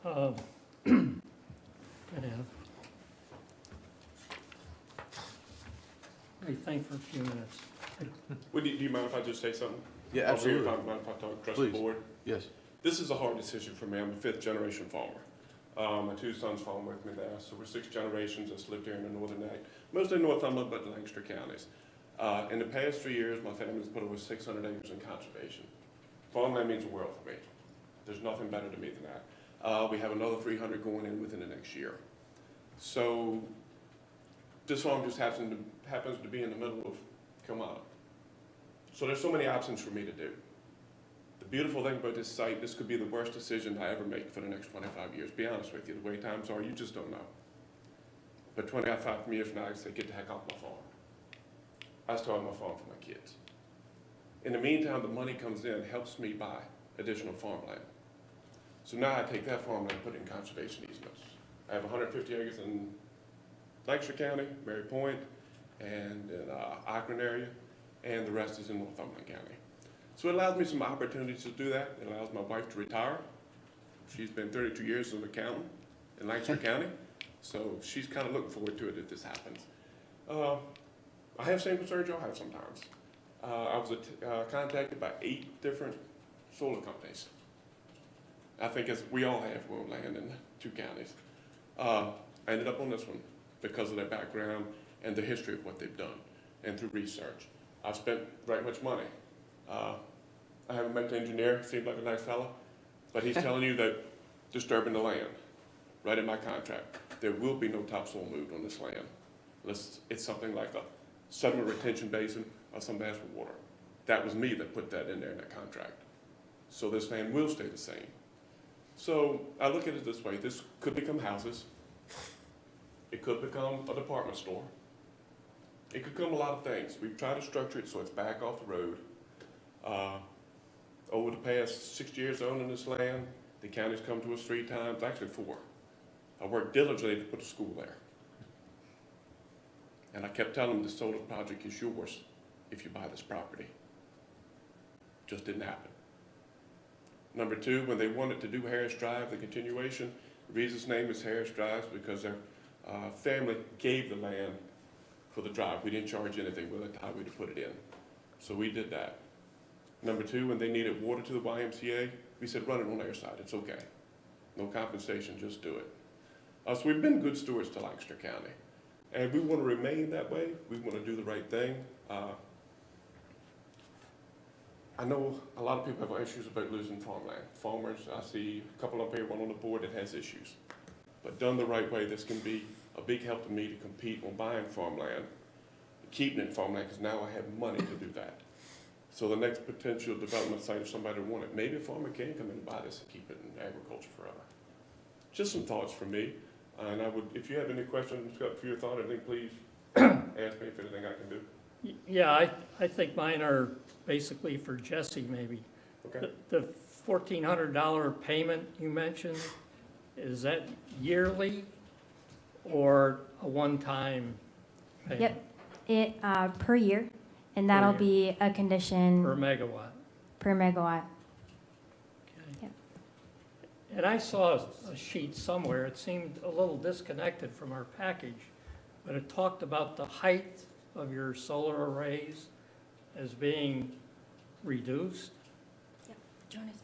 S3: I have. Let me think for a few minutes.
S6: Do you mind if I just say something?
S1: Yeah,
S6: Also, if
S1: absolutely.
S6: I mind if I talk, trust the
S1: Please.
S6: board?
S1: Yes.
S6: This is a hard decision for me. I'm a fifth-generation farmer. My two sons farm with me now, so we're 6 generations that's lived here in the northern neck, mostly Northumberland, but Lancaster counties. In the past 3 years, my family's put over 600 acres in conservation. Farmland means the world for me. There's nothing better to me than that. We have another 300 going in within the next year. So this farm just happens to be in the middle of Kilmarnock. So there's so many options for me to do. The beautiful thing about this site, this could be the worst decision I ever make for the next 25 years. Be honest with you, the way times are, you just don't know. But 25 years from now, I say, get the heck off my farm. I started my farm for my kids. In the meantime, the money comes in, helps me buy additional farmland. So now I take that farmland and put it in conservation easements. I have 150 acres in Lancaster County, Mary Point, and in Akron area, and the rest is in Northumberland County. So it allows me some opportunities to do that. It allows my wife to retire. She's been 32 years as an accountant in Lancaster County, so she's kind of looking forward to it if this happens. I have same concerns y'all have sometimes. I was contacted by 8 different solar companies. I think as we all have, we own land in 2 counties. I ended up on this one because of their background and the history of what they've done and through research. I've spent right much money. I haven't met the engineer, seemed like a nice fellow, but he's telling you that disturbing the land, right in my contract, there will be no topsoil moved on this land. It's something like a sediment retention basin or some bad for water. That was me that put that in there in that contract. So this land will stay the same. So I look at it this way, this could become houses. It could become a department store. It could become a lot of things. We've tried to structure it so it's back off the road. Over the past 6 years owning this land, the county's come to us 3 times, actually 4. I worked diligently to put a school there. And I kept telling them the solar project is yours if you buy this property. Just didn't happen. Number 2, when they wanted to do Harris Drive, the continuation, the reason its name is Harris Drive is because their family gave the land for the drive. We didn't charge anything with it, highway to put it in. So we did that. Number 2, when they needed water to the YMCA, we said, run it on their side, it's okay. No compensation, just do it. So we've been good stewards to Lancaster County. And we want to remain that way. We want to do the right thing. I know a lot of people have issues about losing farmland. Farmers, I see a couple up here, one on the board that has issues. But done the right way, this can be a big help to me to compete on buying farmland, keeping it farmland, because now I have money to do that. So the next potential development site, if somebody wanted, maybe a farmer can come in and buy this and keep it in agriculture forever. Just some thoughts from me. And I would, if you have any questions, for your thought, I think please ask me if anything I can do.
S3: Yeah, I think mine are basically for Jesse, maybe.
S6: Okay.
S3: The $1,400 payment you mentioned, is that yearly or a one-time payment?
S12: Yep, it, per year, and that'll
S3: year.
S12: be a condition
S3: Per megawatt?
S12: per megawatt.
S3: And I saw a sheet somewhere, it seemed a little disconnected from our package, but it talked about the height of your solar arrays as being reduced.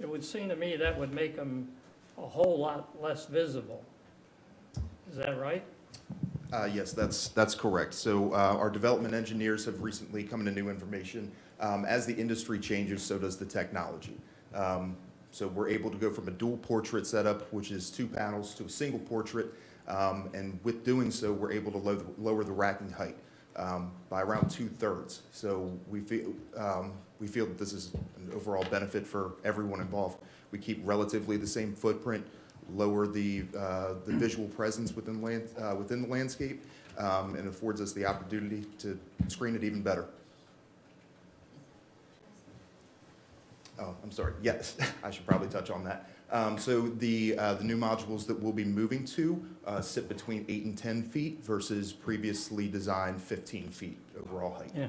S3: It would seem to me that would make them a whole lot less visible. Is that right?
S13: Yes, that's correct. So our development engineers have recently come into new information. As the industry changes, so does the technology. So we're able to go from a dual portrait setup, which is 2 panels, to a single portrait. And with doing so, we're able to lower the racking height by around 2/3. So we feel that this is an overall benefit for everyone involved. We keep relatively the same footprint, lower the visual presence within the landscape, and affords us the opportunity to screen it even better. Oh, I'm sorry. Yes, I should probably touch on that. So the new modules that we'll be moving to sit between 8 and 10 feet versus previously designed 15 feet overall height.
S3: Yeah.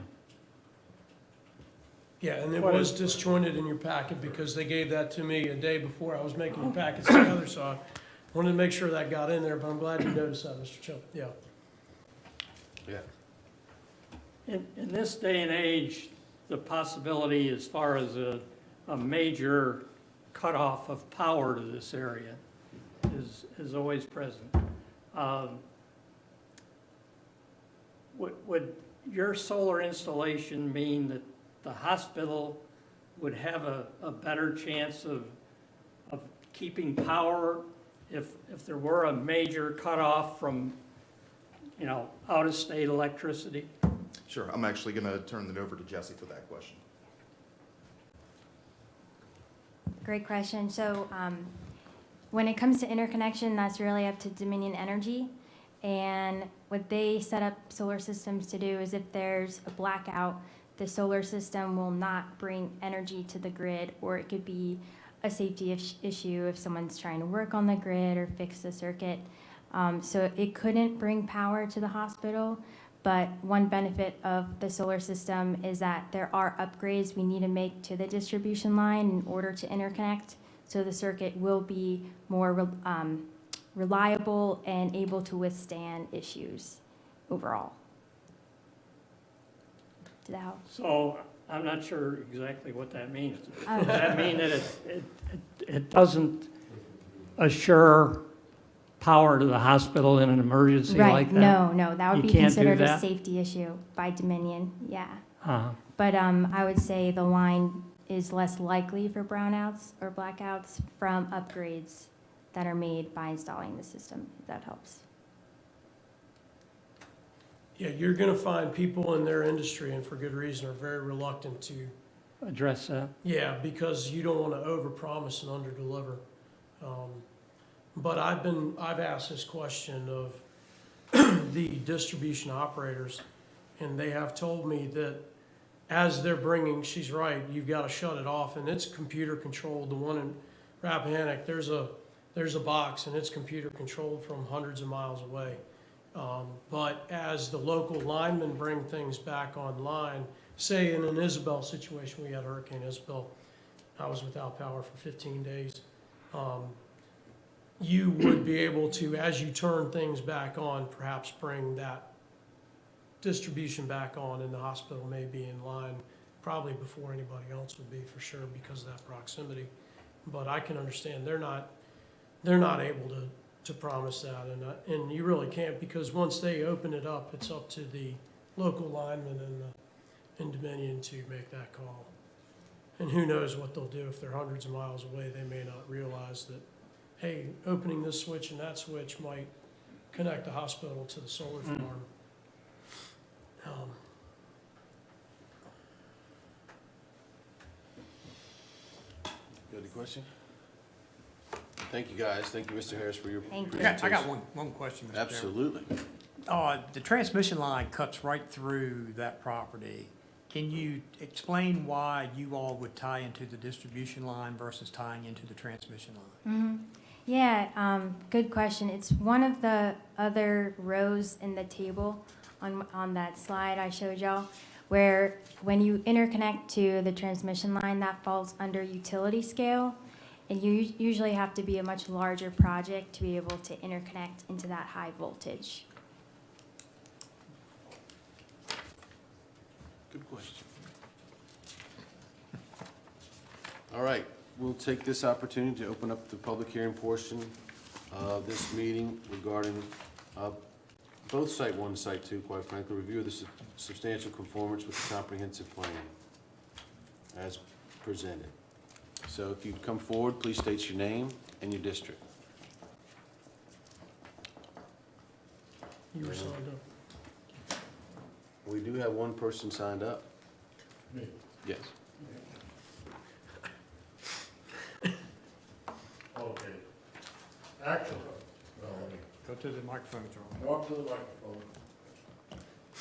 S7: Yeah, and it was disjointed in your packet because they gave that to me a day before I was making the packets together, so I wanted to make sure that got in there, but I'm glad you noticed that, Mr. Chilp. Yeah.
S1: Yeah.
S3: In this day and age, the possibility as far as a major cutoff of power to this area is always present. Would your solar installation mean that the hospital would have a better chance of keeping power if there were a major cutoff from, out-of-state electricity?
S13: Sure. I'm actually going to turn it over to Jesse for that question.
S12: Great question. So when it comes to interconnection, that's really up to Dominion Energy. And what they set up solar systems to do is if there's a blackout, the solar system will not bring energy to the grid, or it could be a safety issue if someone's trying to work on the grid or fix the circuit. So it couldn't bring power to the hospital. But one benefit of the solar system is that there are upgrades we need to make to the distribution line in order to interconnect. So the circuit will be more reliable and able to withstand issues overall. Did that help?
S3: So I'm not sure exactly what that means. Does that mean that it doesn't assure power to the hospital in an emergency like that?
S12: Right, no, that would
S3: You
S12: be
S3: can't do
S12: considered a
S3: that?
S12: safety issue by Dominion, yeah.
S3: Uh-huh.
S12: But I would say the line is less likely for brownouts or blackouts from upgrades that are made by installing the system, if that helps.
S7: Yeah, you're gonna find people in their industry, and for good reason, are very reluctant to,
S3: Address that?
S7: yeah, because you don't wanna overpromise and underdeliver. But I've asked this question of the distribution operators, and they have told me that as they're bringing, she's right, you've gotta shut it off, and it's computer controlled. The one in Rappahannock, there's a box, and it's computer controlled from hundreds of miles away. But as the local linemen bring things back online, say in an Isabel situation, we had Hurricane Isabel, I was without power for 15 days. You would be able to, as you turn things back on, perhaps bring that distribution back on, and the hospital may be in line probably before anybody else would be, for sure, because of that proximity. But I can understand they're not able to promise that, and you really can't, because once they open it up, it's up to the local linemen and Dominion to make that call. And who knows what they'll do if they're hundreds of miles away. They may not realize that, hey, opening this switch and that switch might connect the hospital to the solar farm.
S1: You got any question? Thank you, guys. Thank you, Mr. Harris, for your
S12: Thank you.
S1: presentation.
S2: I got one question, Mr. Chairman.
S1: Absolutely.
S2: The transmission line cuts right through that property. Can you explain why you all would tie into the distribution line versus tying into the transmission line?
S12: Yeah, good question. It's one of the other rows in the table on that slide I showed y'all, where when you interconnect to the transmission line, that falls under utility scale. And you usually have to be a much larger project to be able to interconnect into that high voltage.
S1: Good question. All right, we'll take this opportunity to open up the public hearing portion of this meeting regarding both Site 1 and Site 2, quite frankly, review of the substantial conformance with the comprehensive plan as presented. So if you'd come forward, please state your name and your district.
S7: You were signed up.
S1: We do have one person signed up.
S4: Me.
S1: Yes.
S4: Okay. Actually, well, let me
S2: Go to the microphone, Charlie.
S4: walk to the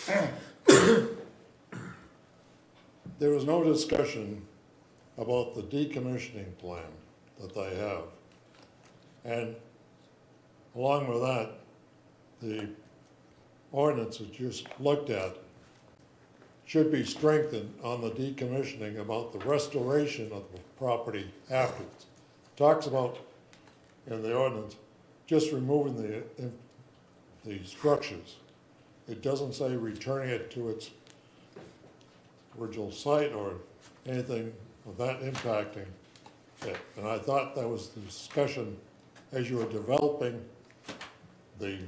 S4: microphone. There was no discussion about the decommissioning plan that they have. And along with that, the ordinance that you just looked at should be strengthened on the decommissioning about the restoration of the property afterwards. Talks about, in the ordinance, just removing the structures. It doesn't say returning it to its original site or anything of that impacting it. And I thought that was the discussion as you were developing the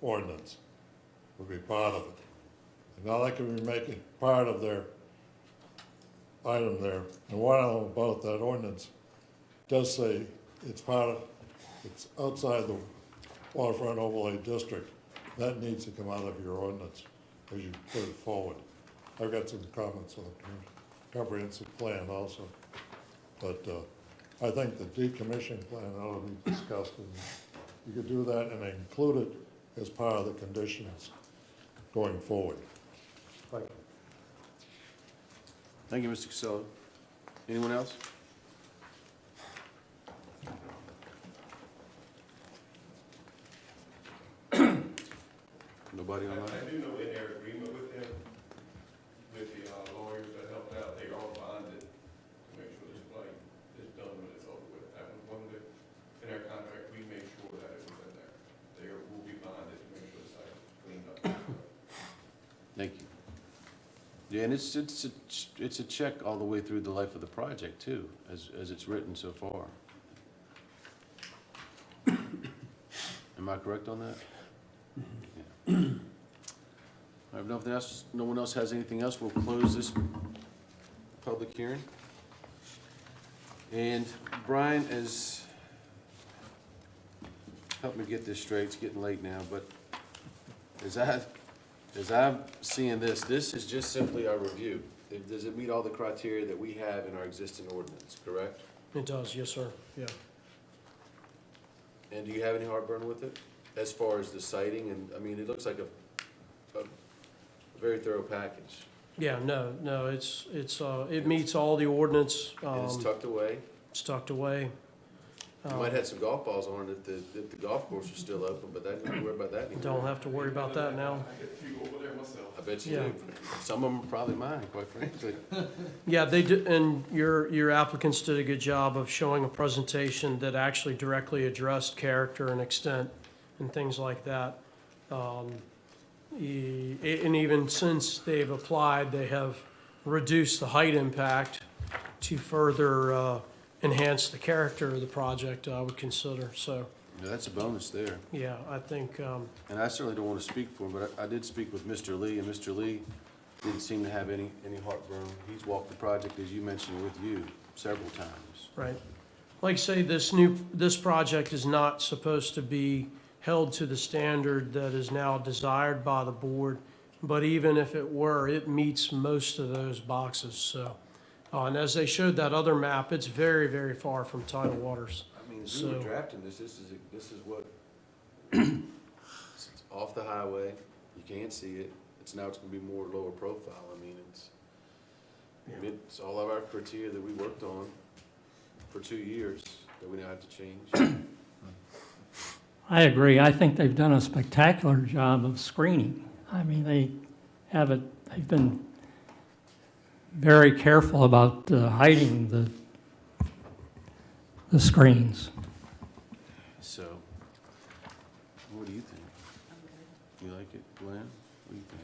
S4: ordinance, would be part of it. And now they can be making part of their item there. And what I know about that ordinance does say it's part of, it's outside the waterfront overlay district. That needs to come out of your ordinance as you put it forward. I've got some comments on the comprehensive plan also. But I think the decommissioning plan ought to be discussed, and you could do that and include it as part of the conditions going forward. Thank you.
S1: Thank you, Mr. Casella. Anyone else? Nobody online?
S14: I do know in their agreement with them, with the lawyers that helped out, they are bonded to make sure this play is done when it's over with. That was one that, in their contract, we made sure that it was in there. They will be bonded to make sure the site is cleaned up.
S1: Thank you. Yeah, and it's a check all the way through the life of the project too, as it's written so far. Am I correct on that? Yeah. I have nothing else, no one else has anything else, we'll close this public hearing. And Brian, help me get this straight, it's getting late now, but as I'm seeing this is just simply our review. Does it meet all the criteria that we have in our existing ordinance, correct?
S7: It does, yes, sir, yeah.
S1: And do you have any heartburn with it, as far as the siting? And, I mean, it looks like a very thorough package.
S7: Yeah, no, it meets all the ordinance.
S1: And it's tucked away.
S7: It's tucked away.
S1: You might have some golf balls on it if the golf course was still open, but that, don't worry about that anymore.
S7: Don't have to worry about that now.
S14: I get a few over there myself.
S1: I bet you
S7: Yeah.
S1: do. Some of them are probably mine, quite frankly.
S7: Yeah, they did, and your applicants did a good job of showing a presentation that actually directly addressed character and extent and things like that. And even since they've applied, they have reduced the height impact to further enhance the character of the project, I would consider. So,
S1: Yeah, that's a bonus there.
S7: yeah, I think,
S1: And I certainly don't want to speak for him, but I did speak with Mr. Lee, and Mr. Lee didn't seem to have any heartburn. He's walked the project, as you mentioned, with you several times.
S7: right. Like I say, this project is not supposed to be held to the standard that is now desired by the board, but even if it were, it meets most of those boxes, so. And as they showed that other map, it's very, very far from tidal waters.
S1: I mean, as we were
S7: So-
S1: drafting this is what, it's off the highway, you can't see it. It's gonna be more lower profile. I mean, it's all of our criteria that we worked on for 2 years that we now have to change.
S3: I agree. I think they've done a spectacular job of screening. I mean, they've been very careful about hiding the the screens.
S1: So, what do you think? You like it, Glenn? What do you think?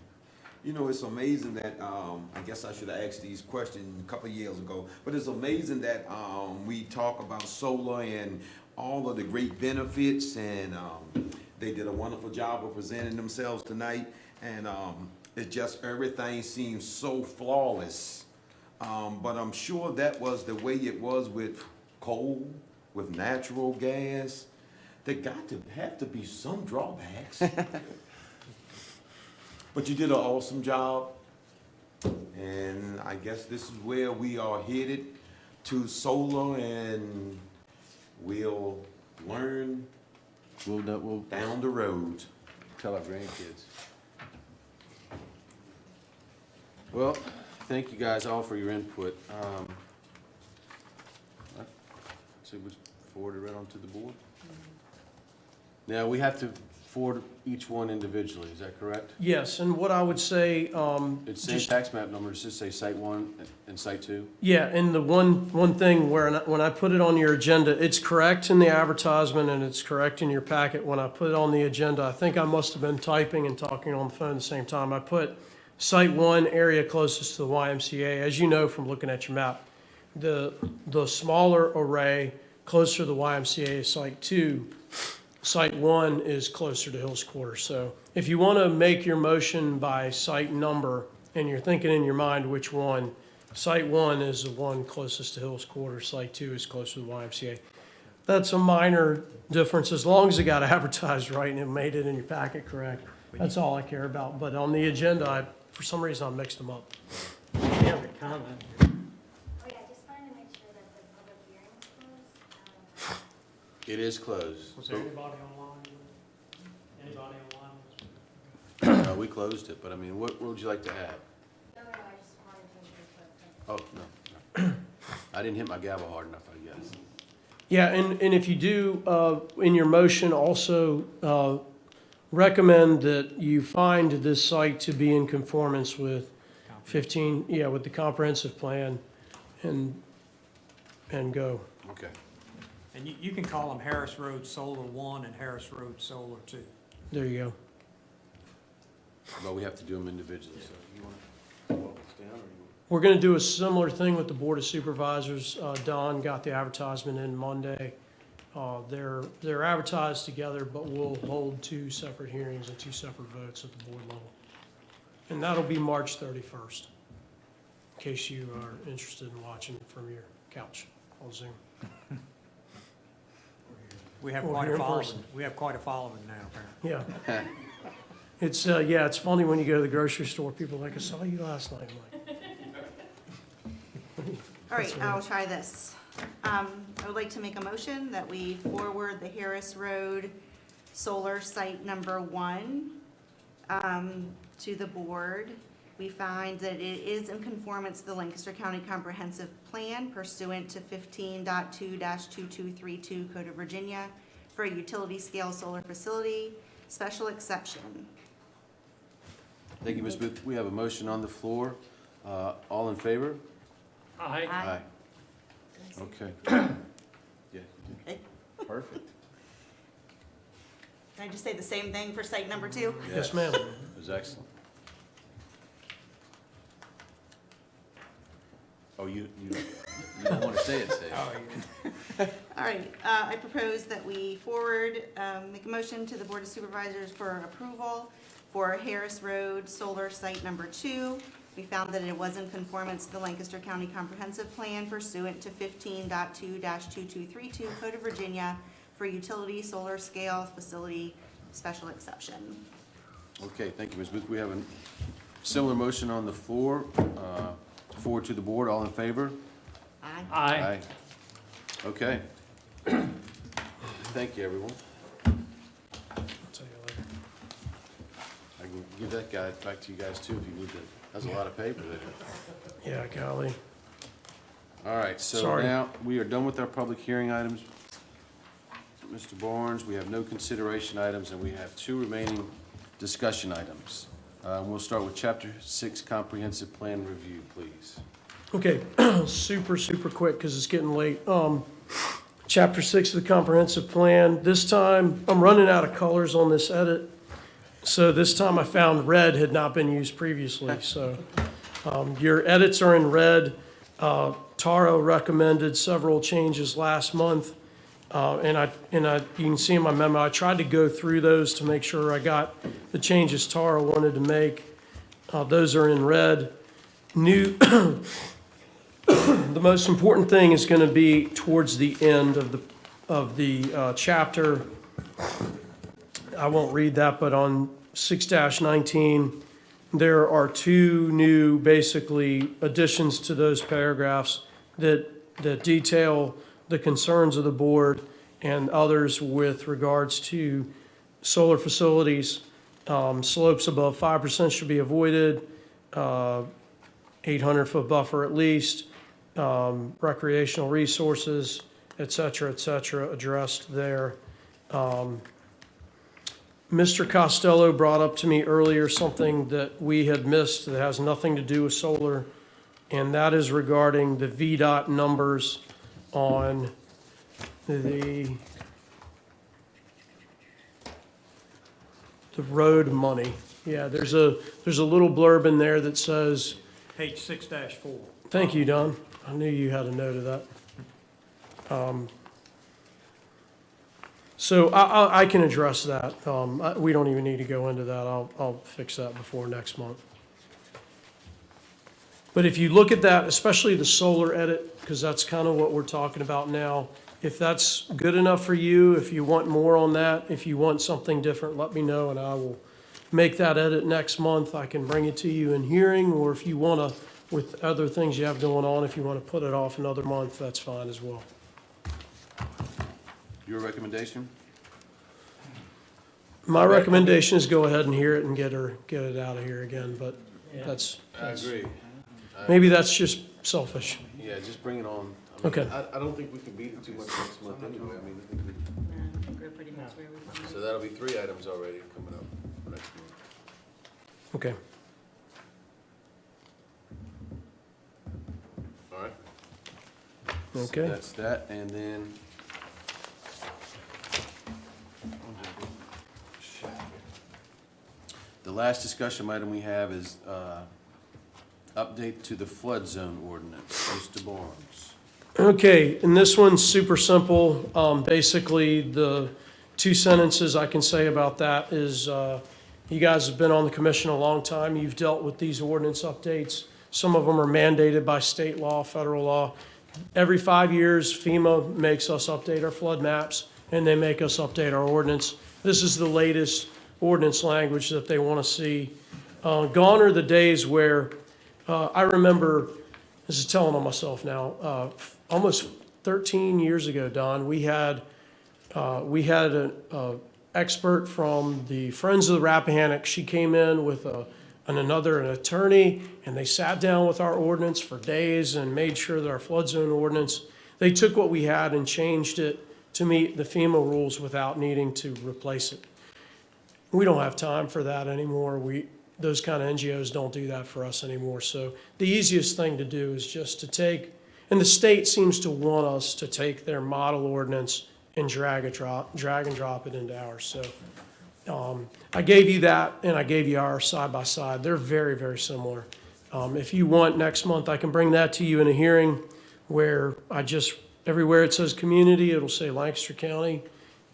S11: You know, it's amazing that, I guess I should have asked these questions a couple of years ago, but it's amazing that, we talk about solar and all of the great benefits, and, they did a wonderful job of presenting themselves tonight, and, it just, everything seems so flawless. But I'm sure that was the way it was with coal, with natural gas. There got to have to be some drawbacks. But you did an awesome job, and I guess this is where we are headed, to solar, and we'll learn
S1: We'll
S11: down the road.
S1: tell our grandkids. Well, thank you guys all for your input. So we forward it right on to the board? Now, we have to forward each one individually, is that correct?
S7: Yes, and what I would say,
S1: It's same
S7: just,
S1: tax map number, just say site 1 and site 2?
S7: yeah, and the one thing where, when I put it on your agenda, it's correct in the advertisement and it's correct in your packet. When I put it on the agenda, I think I must have been typing and talking on the phone at the same time. I put site 1, area closest to the YMCA. As you know from looking at your map, the smaller array closer to the YMCA is site 2. Site 1 is closer to Hills Quarters. So if you want to make your motion by site number, and you're thinking in your mind which one, site 1 is the one closest to Hills Quarters, site 2 is closer to the YMCA. That's a minor difference, as long as it got advertised right and it made it in your packet correct. That's all I care about. But on the agenda, for some reason, I mixed them up.
S3: You have a comment.
S12: Oh, yeah, just wanted to make sure that the public hearing is closed.
S1: It is closed.
S2: Was there anybody online? Anybody online?
S1: We closed it, but I mean, what would you like to add?
S12: No, I just wanted to make sure.
S1: Oh, no. I didn't hit my gavel hard enough, I guess.
S7: Yeah, and if you do, in your motion, also recommend that you find this site to be in conformance with 15, with the comprehensive plan, and go.
S1: Okay.
S2: And you can call them Harris Road Solar 1 and Harris Road Solar 2.
S7: There you go.
S1: But we have to do them individually, so you want to walk us down, or you want?
S7: We're going to do a similar thing with the Board of Supervisors. Don got the advertisement in Monday. They're advertised together, but we'll hold 2 separate hearings and 2 separate votes at the board level. And that'll be March 31st, in case you are interested in watching from your couch on Zoom.
S2: We have
S7: Or
S2: quite
S7: here
S2: a
S7: in
S2: following.
S7: person.
S2: We have quite a following now, apparently.
S7: Yeah. It's funny when you go to the grocery store, people are like, I saw you last night. I'm like,
S5: All right, I'll try this. I would like to make a motion that we forward the Harris Road Solar Site number 1 to the board. We find that it is in conformance to the Lancaster County Comprehensive Plan pursuant to 15.2-2232 Code of Virginia for a utility scale solar facility, special exception.
S1: Thank you, Ms. Booth. We have a motion on the floor. All in favor?
S3: Aye.
S1: Okay. Yeah, you did. Perfect.
S5: Can I just say the same thing for site number 2?
S7: Yes, ma'am.
S1: It was excellent. Oh, you don't want to say it, say it.
S2: Oh, yeah.
S5: All right, I propose that we forward, make a motion to the Board of Supervisors for approval for Harris Road Solar Site number 2. We found that it was in conformance to the Lancaster County Comprehensive Plan pursuant to 15.2-2232 Code of Virginia for utility solar scale facility special exception.
S1: Okay, thank you, Ms. Booth. We have a similar motion on the floor, forward to the board. All in favor?
S5: Aye.
S3: Aye.
S1: Okay. Thank you, everyone.
S7: I'll tell you later.
S1: I can give that guy back to you guys too if you need to. That's a lot of paper there.
S7: Yeah, golly.
S1: All right, so
S7: Sorry.
S1: now we are done with our public hearing items. Mr. Barnes, we have no consideration items, and we have 2 remaining discussion items. We'll start with Chapter 6 Comprehensive Plan Review, please.
S7: Okay, super quick, because it's getting late. Chapter 6 of the comprehensive plan. This time, I'm running out of colors on this edit. So this time I found red had not been used previously, so your edits are in red. Taro recommended several changes last month, and you can see in my memo, I tried to go through those to make sure I got the changes Taro wanted to make. Those are in red. New, the most important thing is going to be towards the end of the chapter. I won't read that, but on 6-19, there are two new, basically, additions to those paragraphs that detail the concerns of the board and others with regards to solar facilities. Slopes above 5% should be avoided, 800-foot buffer at least, recreational resources, et cetera, addressed there. Mr. Costello brought up to me earlier something that we had missed that has nothing to do with solar, and that is regarding the VDOT numbers on the road money. Yeah, there's a little blurb in there that says,
S2: Page 6-4.
S7: thank you, Don. I knew you had a note of that. So I can address that. We don't even need to go into that. I'll fix that before next month. But if you look at that, especially the solar edit, because that's kind of what we're talking about now, if that's good enough for you, if you want more on that, if you want something different, let me know and I will make that edit next month. I can bring it to you in hearing, or if you want to, with other things you have going on, if you want to put it off another month, that's fine as well.
S1: Your recommendation?
S7: My recommendation is go ahead and hear it and get it out of here again, but that's,
S1: I agree.
S7: maybe that's just selfish.
S1: Yeah, just bring it on. I mean,
S7: Okay.
S1: I don't think we can beat it too much next month anyway. I mean, I think
S15: I think we're pretty much where we want to
S1: so that'll be 3 items already coming up for next month.
S7: Okay.
S1: All right? So
S7: Okay.
S1: that's that, and then. The last discussion item we have is, update to the flood zone ordinance, Mr. Barnes.
S7: Okay, and this one's super simple. Basically, the 2 sentences I can say about that is, you guys have been on the commission a long time. You've dealt with these ordinance updates. Some of them are mandated by state law, federal law. Every 5 years, FEMA makes us update our flood maps, and they make us update our ordinance. This is the latest ordinance language that they want to see. Gone are the days where, I remember, this is telling on myself now, almost 13 years ago, Don, we had an expert from the Friends of the Rappahannock. She came in with an attorney, and they sat down with our ordinance for days and made sure that our flood zone ordinance, they took what we had and changed it to meet the FEMA rules without needing to replace it. We don't have time for that anymore. Those kind of NGOs don't do that for us anymore. So the easiest thing to do is just to take, and the state seems to want us to take their model ordinance and drag and drop it into ours. So I gave you that, and I gave you ours side by side. They're very, very similar. If you want, next month, I can bring that to you in a hearing where everywhere it says community, it'll say Lancaster County,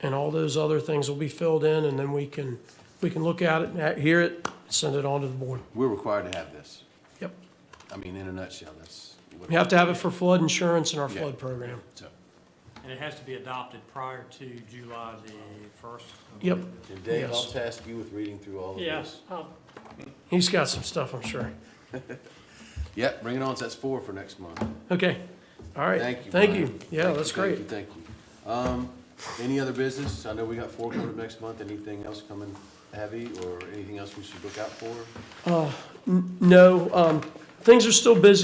S7: and all those other things will be filled in, and then we can look at it, hear it, send it on to the board.
S1: We're required to have this.
S7: Yep.
S1: I mean, in a nutshell, that's. what-
S7: We have to have it for flood insurance in our
S1: Yeah.
S7: flood program.
S1: So,
S2: And it has to be adopted prior to July the 1st.
S7: Yep.
S1: and Dave, I'll
S7: Yes.
S1: task you with reading through all of
S3: Yeah,
S1: this.
S7: He's got some stuff, I'm sure.
S1: Yep, bring it on, so that's 4 for next month.
S7: Okay, all right.
S1: Thank you.
S7: Thank
S1: Brian.
S7: you. Yeah,
S1: Thank
S7: that's
S1: you, thank
S7: great.
S1: you, Thank you. Any other business? I know we got 4 coming up next month. Anything else coming heavy, or anything else we should look out for?
S7: No, things are still busy.